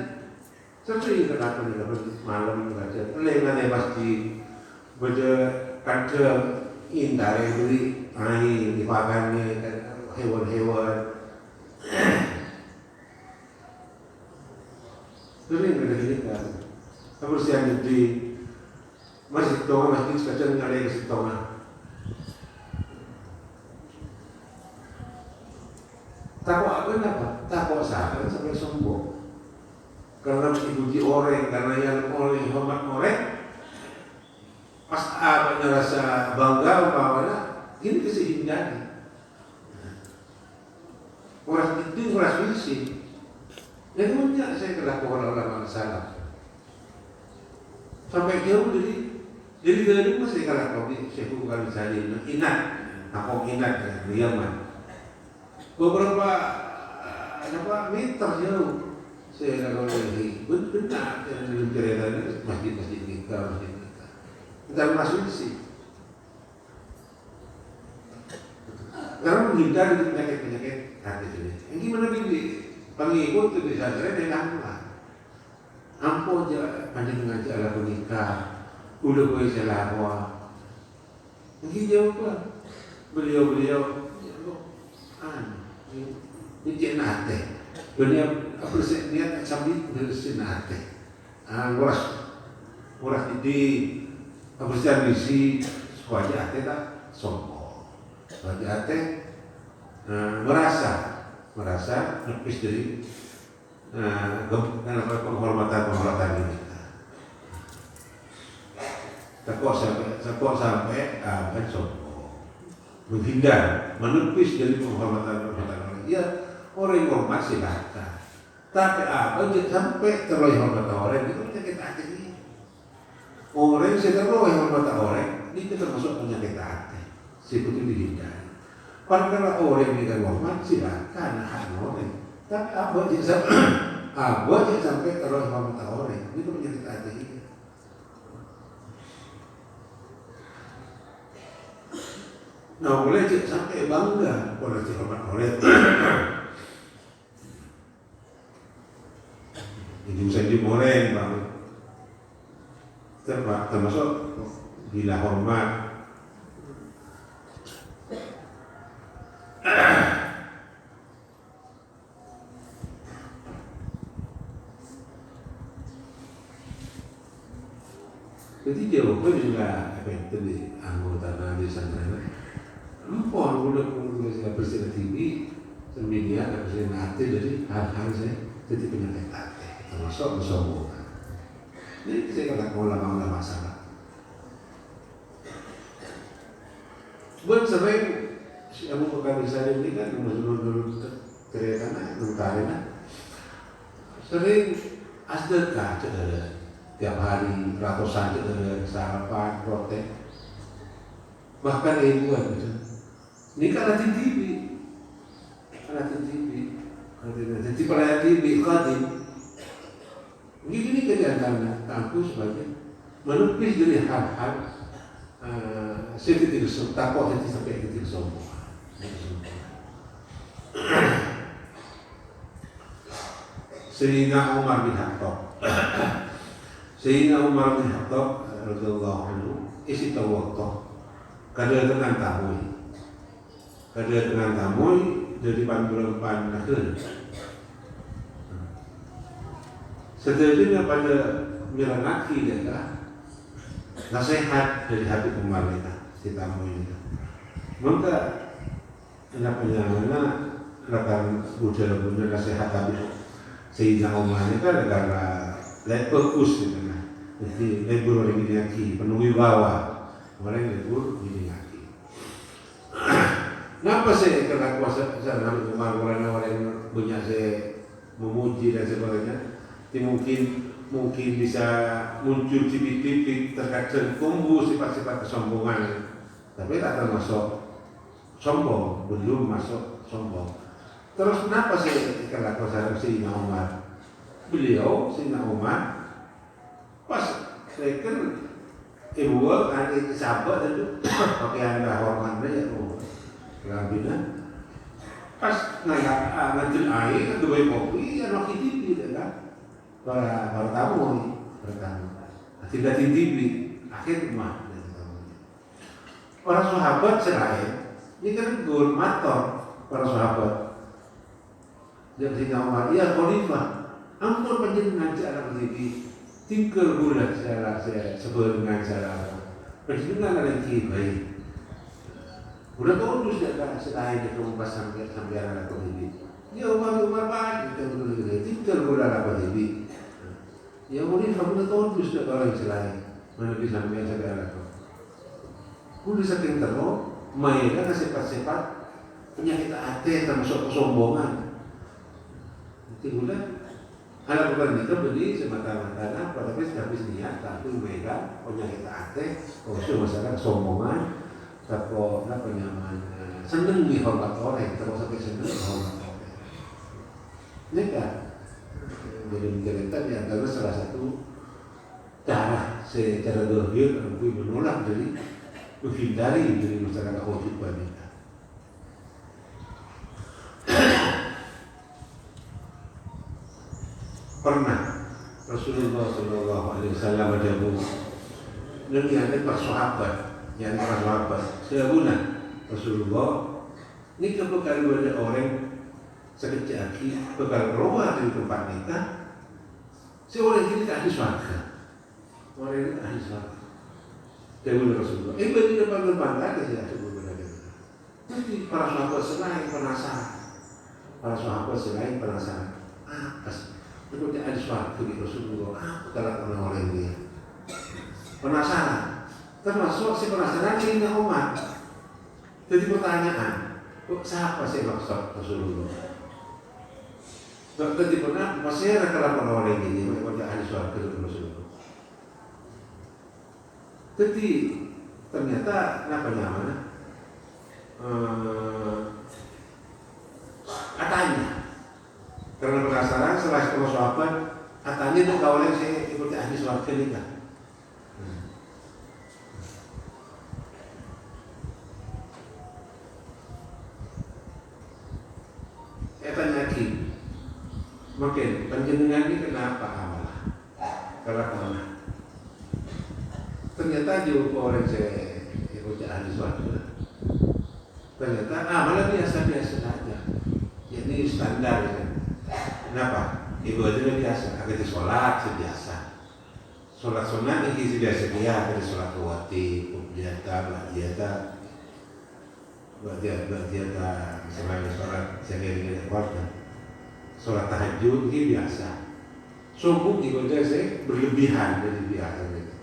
Sering kenapa nih malam baca lengan pasti baca kadang indah yang beli air di pagarnya hewan-hewan sering kan terus yang di masjid tonga masjid sekacang ada yang masjid tonga takut apa? Takut sakit sampai sombong karena dipuji orang, karena yang oleh hormat orang pas abahnya rasa bangga umpamanya ini kesih jadi orang itu orang visi yang punya saya kelakuan orang salah sampai jauh jadi dari masih kalau saya bukan misalnya inat aku inat ya Yaman beberapa meter jauh saya lagi benar yang dalam ceritanya masjid kita dan masuk sih karena menghindari penyakit hati ini yang gimana ini pengikut itu bisa dari lah ampun aja panjang ngaji ala menikah udah boleh selawat mungkin jawab lah beliau ini nate dunia niat sambil beresin nate nguras di bersih misi wajah ate tak sombong wajah ate merasa lebih dari penghormatan ini. Takut sampai kan sombong menghindar menepis dari penghormatan orang. Ya orang yang hormat silakan. Tapi sampai terlalu hormat orang itu penyakit hati ini. Orang yang terlalu hormat orang itu termasuk penyakit hati. Seperti dihindari. Padahal orang yang hormat silakan hak orang. Tapi jangan sampai terlalu hormat orang itu penyakit hati ini. Nah, boleh sampai bangga pada hormat orang. Ini saya dimoreng bang, termasuk bila hormat. Jadi jawabannya juga apa itu di anggota Nabi Sandra. Empon udah bersih TV, media bersih hati dari hal-hal saya jadi penyakit hati. Termasuk kesombongan. Ini saya kata ulama masalah. Buat sering si Abu Bakar Salim ini kan dulu kerjanya tentara sering asdeka tiap hari ratusan sarapan protes bahkan ribuan gitu. Ini karena TV, jadi pada TV kadim. Begini kegiatan kampus sebagai menepis dari hal-hal sedikit takut jadi sampai sedikit sombong. Sayyidina Umar bin Khattab, radhiyallahu anhu isi tawakal kada dengan tamu dari pandulan akhir. Setelahnya pada miranaki adalah nasihat dari Habib Umar si tamu ini. Maka kenapa akan ujar nasihat Habib Sayyidina Umar ini kan karena fokus gitu kan. Jadi lebur orang ini lagi penuh wibawa. Orang lebur ini lagi. Kenapa saya kena kuasa Habib Umar karena orang punya saya memuji dan sebagainya. Mungkin bisa muncul titik-titik terkadang tumbuh sifat-sifat kesombongan, tapi tak termasuk sombong, belum masuk sombong. Terus kenapa saya ketika kuasa Sayyidina Umar? Beliau Sayyidina Umar pas saya kan ibu adik sahabat itu pakaian hormatnya ya Rabina pas ngantil air kan bawa kopi anak TV kan para tamu nih tidak TV akhir rumah para sahabat selain ini kan gol motor para sahabat yang Sayyidina Umar ya khalifah ampun panjenengan anak TV tinggal gula saya sebelum saya panjenengan ada yang baik. Udah tahu terus dia kan selain itu sampai anak ini. Ya Umar baik kita dulu tinggal bola apa ini. Ya boleh kamu tahu terus dia kalau selain mana bisa sampai anak. Udah saking terus main kan sepat penyakit hati termasuk kesombongan. Itu udah anak bukan itu beli semata-mata pada habis niat tapi mereka penyakit hati khusus masalah kesombongan. Tapi apa namanya seneng dihormat orang, terus sampai seneng dihormat orang. Ini kan cerita di antara salah satu cara secara dohir untuk menolak dari menghindari dari masyarakat wajib wanita. Pernah Rasulullah Shallallahu Alaihi Wasallam berjauh dengan sahabat. Yang para sahabat sebulan Rasulullah ini kebetulan ada orang sekejap bekal keluar dari tempat kita seorang ini ahli surga orang ini ahli surga sebulan Rasulullah bagi depan tadi ya sebulan jadi para sahabat selain penasaran apa sih itu dia ahli surga di Rasulullah apa kalau orang ini penasaran termasuk si penasaran ini umat. Jadi pertanyaan, siapa sih maksud Rasulullah? Jadi pernah masih ada kalau orang ini mereka ahli surga Rasulullah. Jadi ternyata apa namanya? Katanya karena penasaran setelah sahabat, katanya itu kawan saya ikut ahli surga ini kan. Mungkin panjenengan ini kenapa amalah? Kenapa? Ternyata juga orang saya ikut ahli surga. Ternyata amalan biasa-biasa saja. Ini standar ya. Kenapa? Ibadah biasa. Agak di sholat sebiasa. Sholat sunat ini sebiasa dia. Ada sholat rawatib, ba'diyata, misalnya sholat sehari-hari keluarga. Sholat tahajud ini biasa. Subuh juga saya berlebihan dari biasa gitu.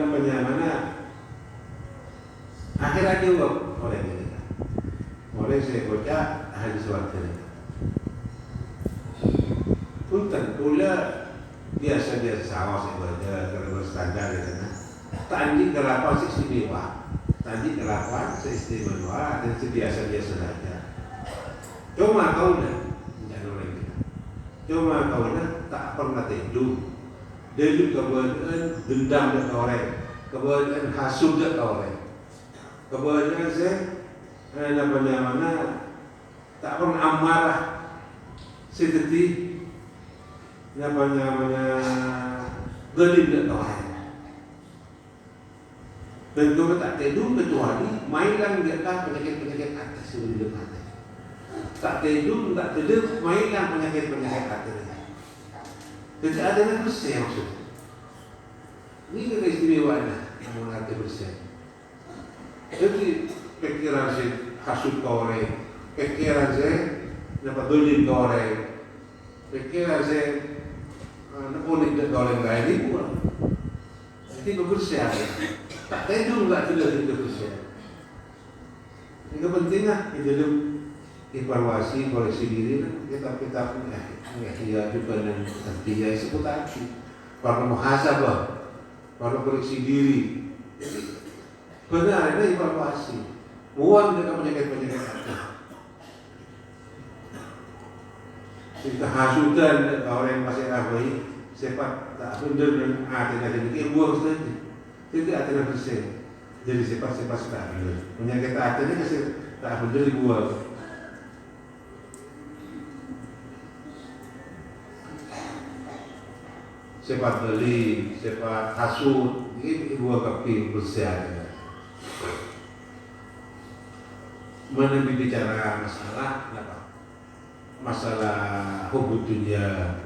Namanya mana? Akhirnya juga oleh ini. Oleh saya baca hadis waktu ini. Punten pula biasa-biasa sama saya baca kalau standar ya kan. Tadi kelapan istimewa. Tadi kelapan seistimewa dan sebiasa-biasa saja. Cuma kau tak pernah tidur. Dia juga kebetulan dendam dan orang, kebetulan hasud dan orang, kebetulan saya mana tak pernah amarah seperti namanya gelim dan orang. Dan juga tak tidur kecuali mainan dia penyakit atas sebelum mati. Tak tidur, mainan penyakit atas. Jadi ada yang bersih maksudnya. Ini keistimewaannya yang mengerti bersih. Jadi pikiran si hasud korek, pikiran si dapat dolim korek, pikiran si unik dan korek lain ini pun. Jadi bersih aja. Tak tidur nggak tidak bersih. Ini pentingnya di dalam evaluasi koleksi diri kita punya ya juga dan dia sebut tadi kalau muhasabah kalau koleksi diri benar ini evaluasi buang dengan penyakit kita hasudan orang yang masih rabai sempat tak benar dengan artinya jadi buang saja. Itu artinya bersih. Jadi sifat-sifat tak benar. Penyakit artinya kasih tak benar dibuang. Sifat beli, sifat hasud, ini buang kapi bersih aja. Mana bicara masalah apa? Masalah hubud dunia.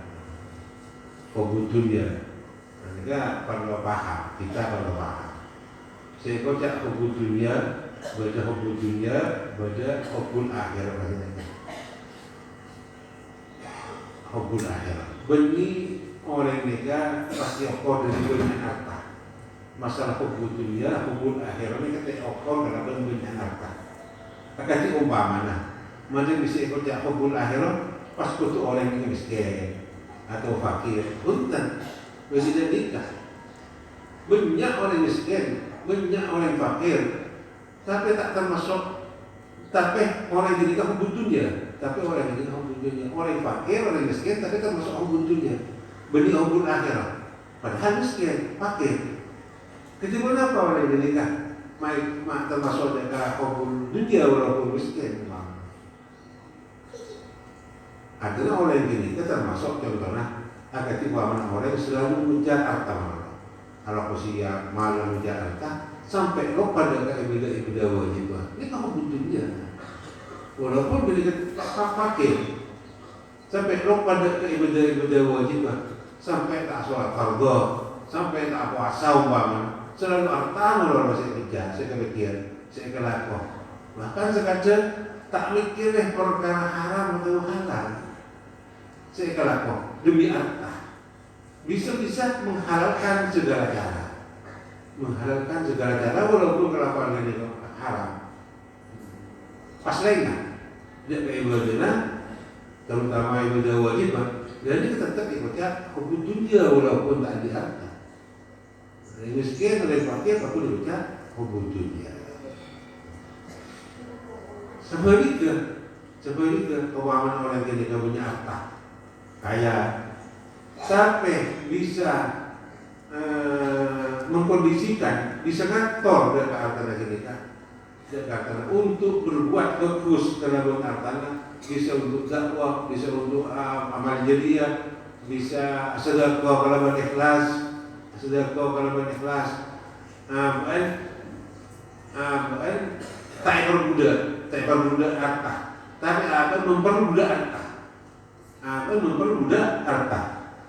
Mereka perlu paham, kita perlu paham. Saya kocak hubud dunia, baca hubud dunia, baca hubud akhir maksudnya. Hubud akhir. Beni orang mereka pasti okor dari banyak harta. Masalah hubud dunia, hubud akhir ini kata okor karena banyak harta. Akati umpamana, mana bisa ikut jak hubud akhir pas kutu orang yang miskin atau fakir, punten, tidak nikah. Banyak orang miskin, banyak orang fakir, tapi tak termasuk, tapi orang yang nikah hubud dunia, tapi orang yang nikah hubud dunia, orang fakir, orang miskin, tapi termasuk hubud dunia, benih hubud akhirat. Padahal miskin, fakir. Kecuali apa orang yang nikah? Mak termasuk dekat hubud dunia walaupun miskin. Artinya orang yang nikah termasuk contohnya agar tiba mana orang selalu mengejar harta malam. Kalau usia malam mengejar harta sampai lo pada ibadah wajib. Ini kamu butuhnya. Walaupun bila kita pakai sampai lo pada ibadah wajib sampai tak sholat fardu, sampai tak puasa umpama selalu harta lo masih kejar, saya kepikir, saya kelakon. Bahkan sekadar tak mikir perkara haram atau halal. Saya kelakon demi harta bisa menghalalkan segala cara, walaupun kelakuan ini haram. Pas lainnya dia ibadah, terutama ibadah wajib, dan ini tetap ikutnya hubud dunia walaupun tak di harta. Miskin oleh fakir aku dibaca hubud dunia. Sebaliknya keuangan orang yang tidak punya harta kaya sampai bisa mengkondisikan, bisa ngatur dari harta kita untuk berbuat bagus dalam hartanya, bisa untuk dakwah, bisa untuk amal jariah, bisa sedekah kalau ikhlas, tak perbudak harta, tapi apa memperbudak harta. Memperbudak harta.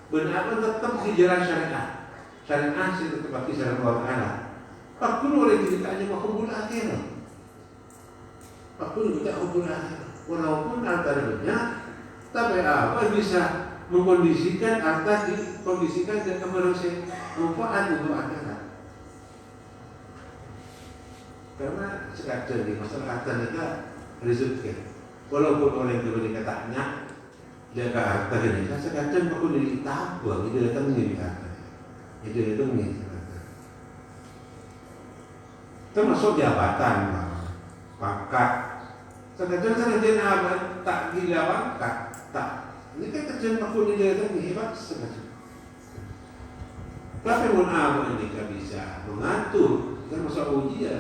Benar tetap di jalan syariah. Syariah sih tetap pakai syariat Allah Taala. Pakun orang ceritanya mau hubul akhirat. Pakun kita hubul akhirat. Walaupun harta banyak, tapi apa bisa mengkondisikan harta dikondisikan dan kebersihan manfaat untuk akhirat. Karena sekadar di masalah harta kita rezeki. Walaupun orang yang diberi katanya jaga harta ini, sekadar aku dari tabung itu datang ni harta, itu datang ni. Termasuk jabatan, pangkat. Sekadar apa tak gila pangkat, tak. Ini kan kerjaan aku ni datang ni hebat sekadar. Tapi pun apa ini kan bisa mengatur, kan masa ujian.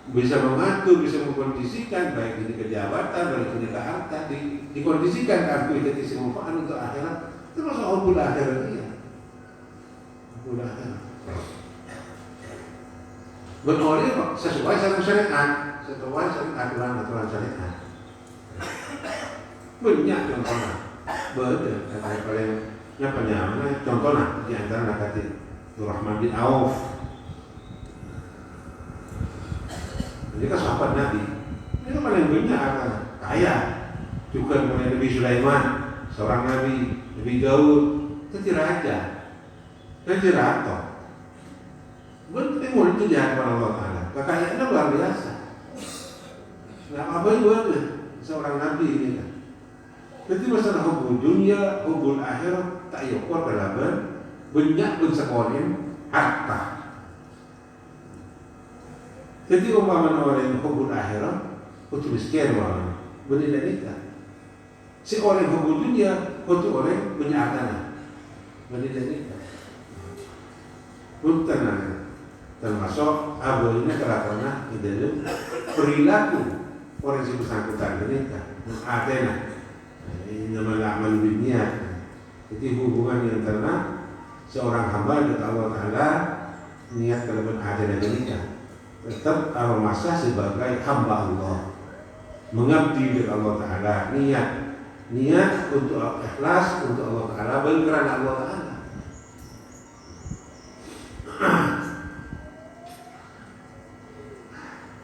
Bisa mengatur, bisa mengkondisikan baik ini ke jabatan, baik ini ke harta, dikondisikan kartu itu isi manfaat untuk akhirat. Itu masuk hubul akhirat dia. Hubul akhirat. Benar sesuai syariat, sesuai aturan syariat. Banyak contohnya, paling contohnya di antara nakati Rahman bin Auf. Ini kan sahabat Nabi. Ini kan paling banyak kaya. Juga mulai Nabi Sulaiman, seorang Nabi, Nabi Daud, itu raja, rato. Betul itu jahat kepada Allah Taala. Kekayaannya luar biasa. Nah, apa itu seorang Nabi ini kan? Jadi masalah hubul dunia, hubul akhir tak yukor dalam banyak bensakonin harta. Jadi umpama orang yang hubul akhirat, untuk miskin orang, benar nikah. Si orang hubul dunia, untuk orang punya harta, benar nikah. Punten termasuk awalnya kelakuan di dalam perilaku orang yang bersangkutan mereka Athena ini nama amal dunia. Jadi hubungan yang antara seorang hamba dengan Allah Ta'ala niat kalau Athena mereka tetap aromasa sebagai hamba Allah mengabdi kepada Allah Ta'ala, niat untuk ikhlas untuk Allah Ta'ala, berkerana Allah Ta'ala.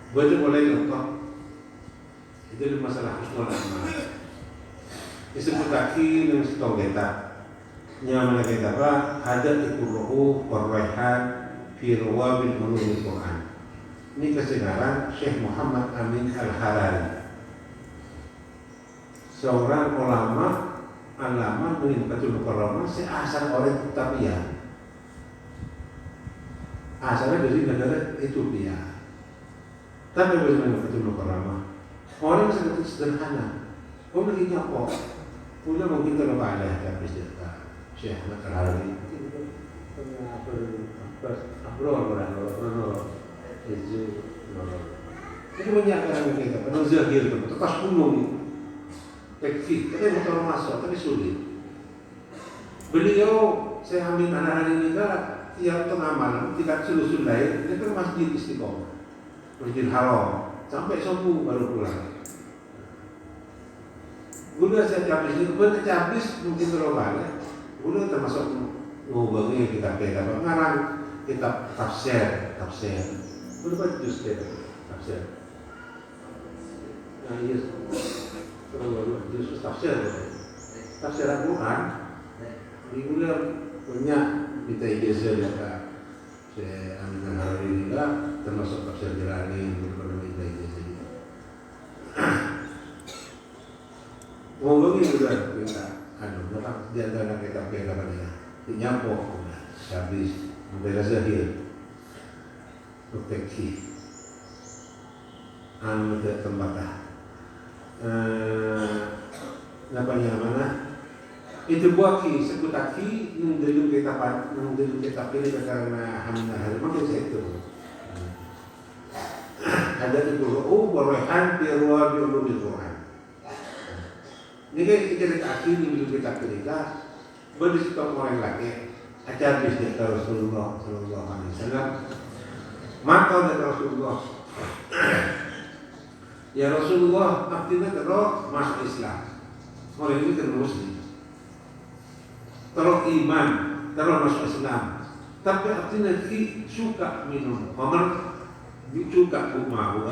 Baca boleh contoh itu di masalah husnul amal. Disebut kaki yang setong kita nyaman kita apa ada ikurruhu warraihan fi rawabil ulumul Quran. Ini kesegaran Syekh Muhammad Amin Al-Harari, seorang alama Madinatul Mukarramah, seasal orang Ethiopia. Asalnya dari negara Ethiopia. Tapi bagaimana Madinatul Mukarramah? Orang sangat sederhana. Kau lagi nyapa? Punya mungkin terlalu ada habis cerita Syekh Muhammad Al-Harari. Itu banyak orang kita, penuh zahir, tepas gunung. Tekfir, tapi motor masuk, tapi sulit. Beliau, saya ambil anak hari ini tiap tengah malam, tidak selusun lain, itu masjid Istiqomah, Masjid Haram, sampai subuh baru pulang. Udah saya habis itu, benar habis mungkin terlalu banyak. Udah termasuk ngubahnya kita beda, ngarang kitab tafsir. Berapa juz kita tafsir? Nah, iya. Juz tafsir Al-Quran di bulan punya kita ijazah juga saya ambil hari ini juga termasuk tafsir Jalani beberapa kita ijazah juga ngomongin juga kita letak di antara kita pegangannya nyampo habis membela zahir proteksi tidak tembakan namanya mana itu buaki sekutaki nunggu kita pilih karena hamil hari makin saya itu ada itu warehan biarwa biologis Quran ini kan cerita akhir nunggu kita pilih berdiskusi orang lagi ajar bisnis Rasulullah Sallallahu Alaihi Wasallam maka dari Rasulullah ya Rasulullah artinya terus masuk Islam orang ini terus Muslim terus iman terus masuk Islam tapi artinya suka minum khamr suka mabuk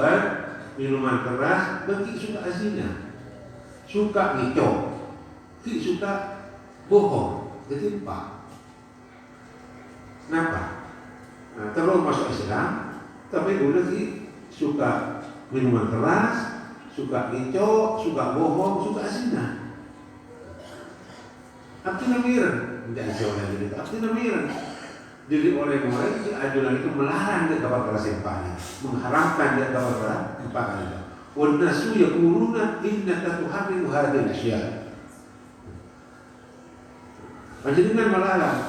minuman keras bagi suka zina suka ngicok suka bohong jadi empat kenapa? Nah, terus masuk Islam tapi udah suka minuman keras, suka ngicok, suka bohong, suka zina. Artinya miran, tidak jauh dari itu. Artinya miran. Jadi orang-orang itu ajaran itu melarang dia dapat perasaan mengharamkan dia dapat perasaan itu. Wanasu yaquluna innaka tuharrimu hadhihi al-ashya. Panjenengan melarang.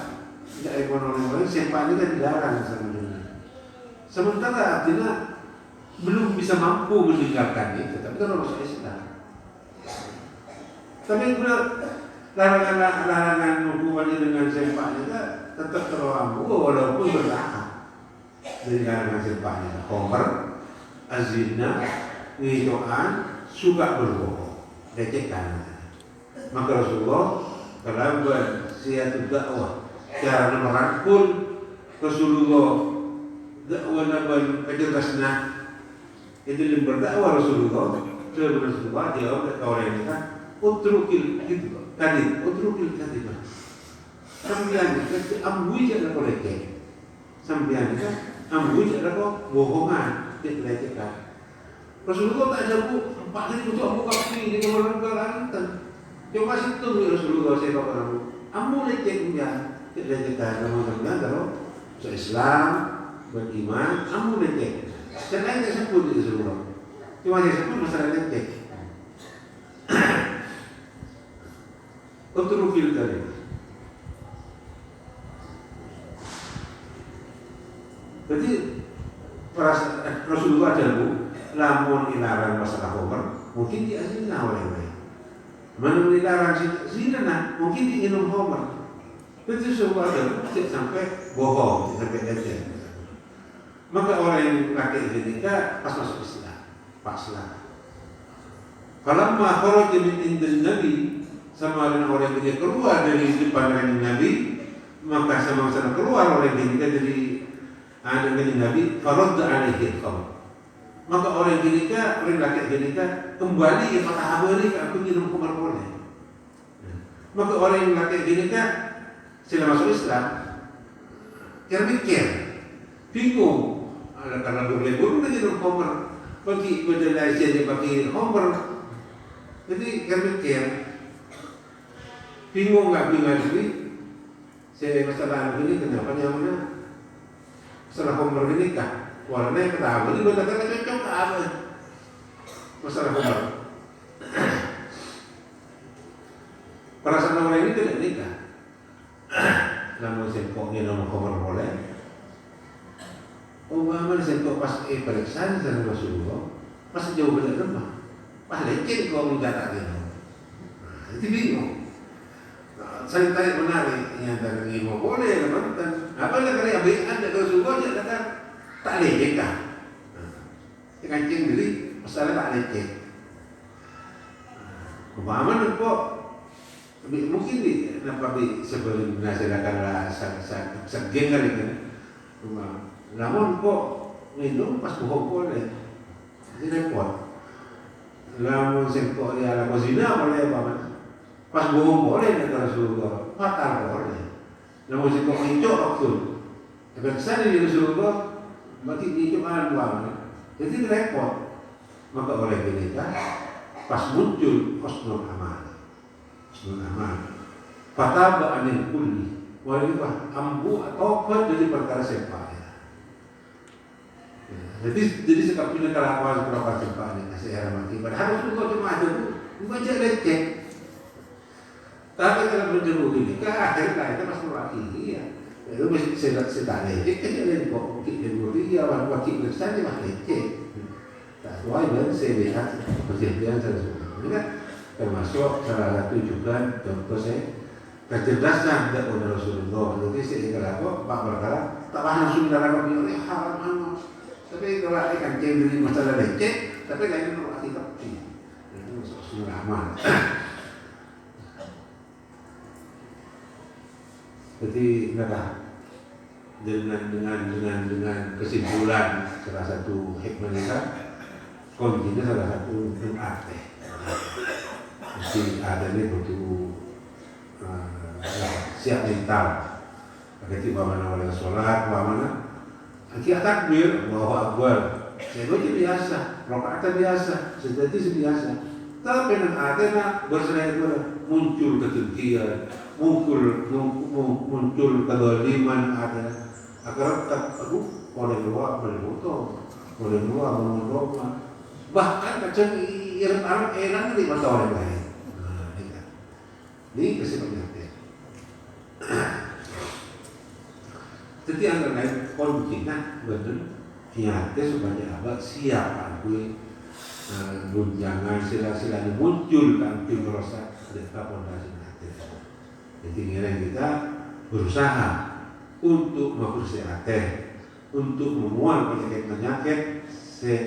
Tidak ekonomi sempatnya kan dilarang sama dunia. Sementara artinya belum bisa mampu meninggalkan itu, tapi kalau masuk Islam. Tapi benar larangan hubungannya dengan sempatnya tetap terlampu walaupun bertahan dari larangan sempatnya. Khamr, azina, ngitoan, suka berbohong, lecehkan. Maka Rasulullah kalau bersiatul dakwah cara merangkul Rasulullah dakwah nabi kecerdasan itu yang berdakwah Rasulullah jawab ke orang ini kan utrukil gitu tadi utrukil tadi kan sambian itu ambui jangan kolektif sambian itu ambui jangan bohongan dilecehkan Rasulullah tak jawab 4 hari untuk ambu kaki di kamar Kelantan cuma situ Rasulullah saya bawa ambu leceh dia kita teman-teman kalau Islam beriman, kamu leceh. Dan lain tak sebut di Rasulullah. Cuma saya sebut masalah leceh. Utrukil tadi. Jadi Rasulullah dahulu lamun dilarang masalah homer, mungkin dia zina oleh mana dilarang zina nah, mungkin dia minum homer. Itu semua ada sampai bohong, sampai leceh. Maka orang yang pakai nikah pas masuk Islam, paslah. Kalau kharaja min indil Nabi, sama dengan orang yang dia keluar dari depan Nabi, maka sama-sama keluar orang yang dia dari dengan Nabi, faradda alaihi al-khamr. Maka orang yang nikah, orang laki yang nikah kembali ke kata Abu ini aku minum khamr boleh. Maka orang yang laki yang nikah setelah masuk Islam, dia mikir, bingung, karena boleh dia minum khamr, bagi berjalan dia pakai khamr. Jadi dia mikir, bingung nggak bingung lagi. Saya masalah ini kenapa namanya masalah khamr ini kah? Warnanya ketahuan, ini benar-benar cocok ke apa? Masalah khamr. Perasaan orang ini tidak nikah. Namun sengkoknya nama khamr boleh. Umpama sengkok pas periksa sama Rasulullah, pas jauh beda rumah, pas lecet kau menjata dia. Itu bingung. Saya tarik menarik yang dari ilmu boleh, teman-teman. Apa nak kali ambil ada Rasulullah dia kata tak lecet kah? Kancing diri, masalah tak lecet. Umpama kok mungkin di nampak di sebelum nasihatkanlah segeng kali kan. Namun kok minum pas bohong boleh, jadi repot. Namun sengkok dia ala zina boleh apa? Pas bohong boleh kata Rasulullah, fatal boleh. Namun sengkok hijau waktu, kesan di Rasulullah, berarti hijau alam. Jadi repot. Maka oleh kita pas muncul husnul amal, fataba anil kulli, walibah ambu atau dari perkara sempurna. Jadi sekapnya kelakuan berapa sempurna nasi era mati. Padahal Rasulullah cuma ada baca leceh. Tapi kalau menjeruh ini, akhirnya itu masuk lagi ya. Itu mesti sedang leceh, kan dia kok mungkin jeruh dia, wakil bersan dia masih leceh. Tak tuai dan saya lihat perjanjian tersebut. Ini kan termasuk salah satu juga contoh saya kecerdasan dari Rasulullah. Jadi saya kata Pak berkata tak paham sudah dalam beliau ini haram mana. Tapi kalau ikan cenderi masalah leceh, tapi lain itu arti tepi. Itu sudah aman. Jadi dengan kesimpulan salah satu hikmahnya kuncinya salah satu berarti. Mesti ada ni butuh siap mental. Ketika mana orang solat, mana kita takbir, Allahu Akbar. Saya baca biasa, rakaat biasa, sedati biasa. Tapi ada berserah muncul ketinggian, muncul kedoliman ada. Agar tak oleh luar berfoto, oleh luar menurut bahkan kacang irang elang di mata orang lain. Ini kesebenarnya. Jadi antara lain kuncinya benar nyata supaya abad siap aku gunjangan sila-sila muncul kan tim merasa ada fondasi nanti. Jadi kita berusaha untuk mempersiapkan, untuk memuat penyakit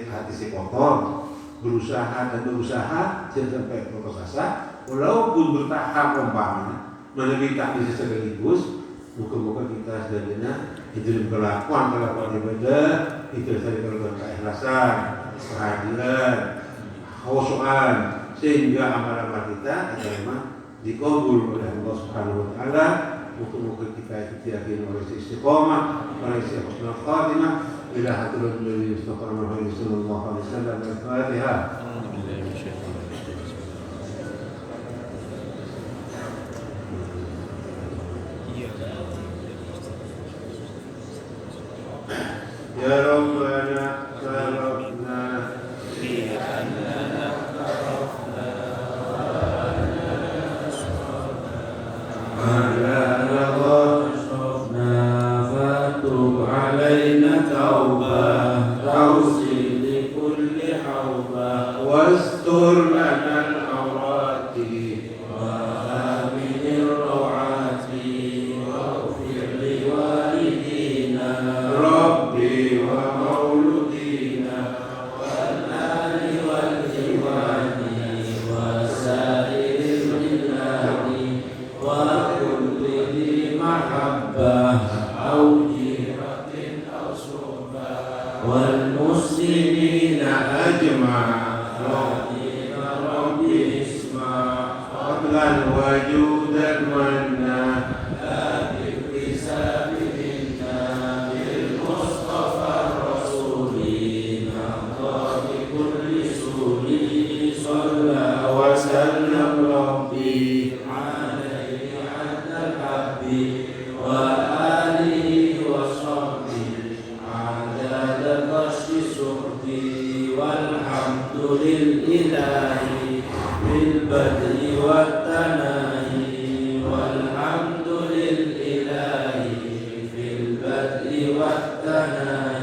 hati si kotor, berusaha sampai putus asa, walaupun bertahap umpamanya, melalui takdir sekaligus. Moga-moga kita sebenarnya itu kelakuan ibadah, itu dari kelakuan keikhlasan, kehadiran, khusyuan, sehingga amal-amal kita memang dikabul oleh Allah Subhanahu Wa Taala. Moga-moga kita itu diyakinkan oleh istiqomah, oleh husnul khatimah. Ila hadratul Nabi Muhammad sallallahu alaihi wasallam. Al-Fatihah. Ya Rabbana sarafna fi annana sarafna ala raghbana fatub alaina والمسلمين أجمعين رب اسمع فضلا وجودا منا لا باكتساب منا بالمصطفى الرسول نرضى بكل سول صلى وسلم ربي عليه عد الحب وآله وصحبه عدد قصد سحبه والحمد لله بالبدء والتناهي والحمد لله في البدء والتناهي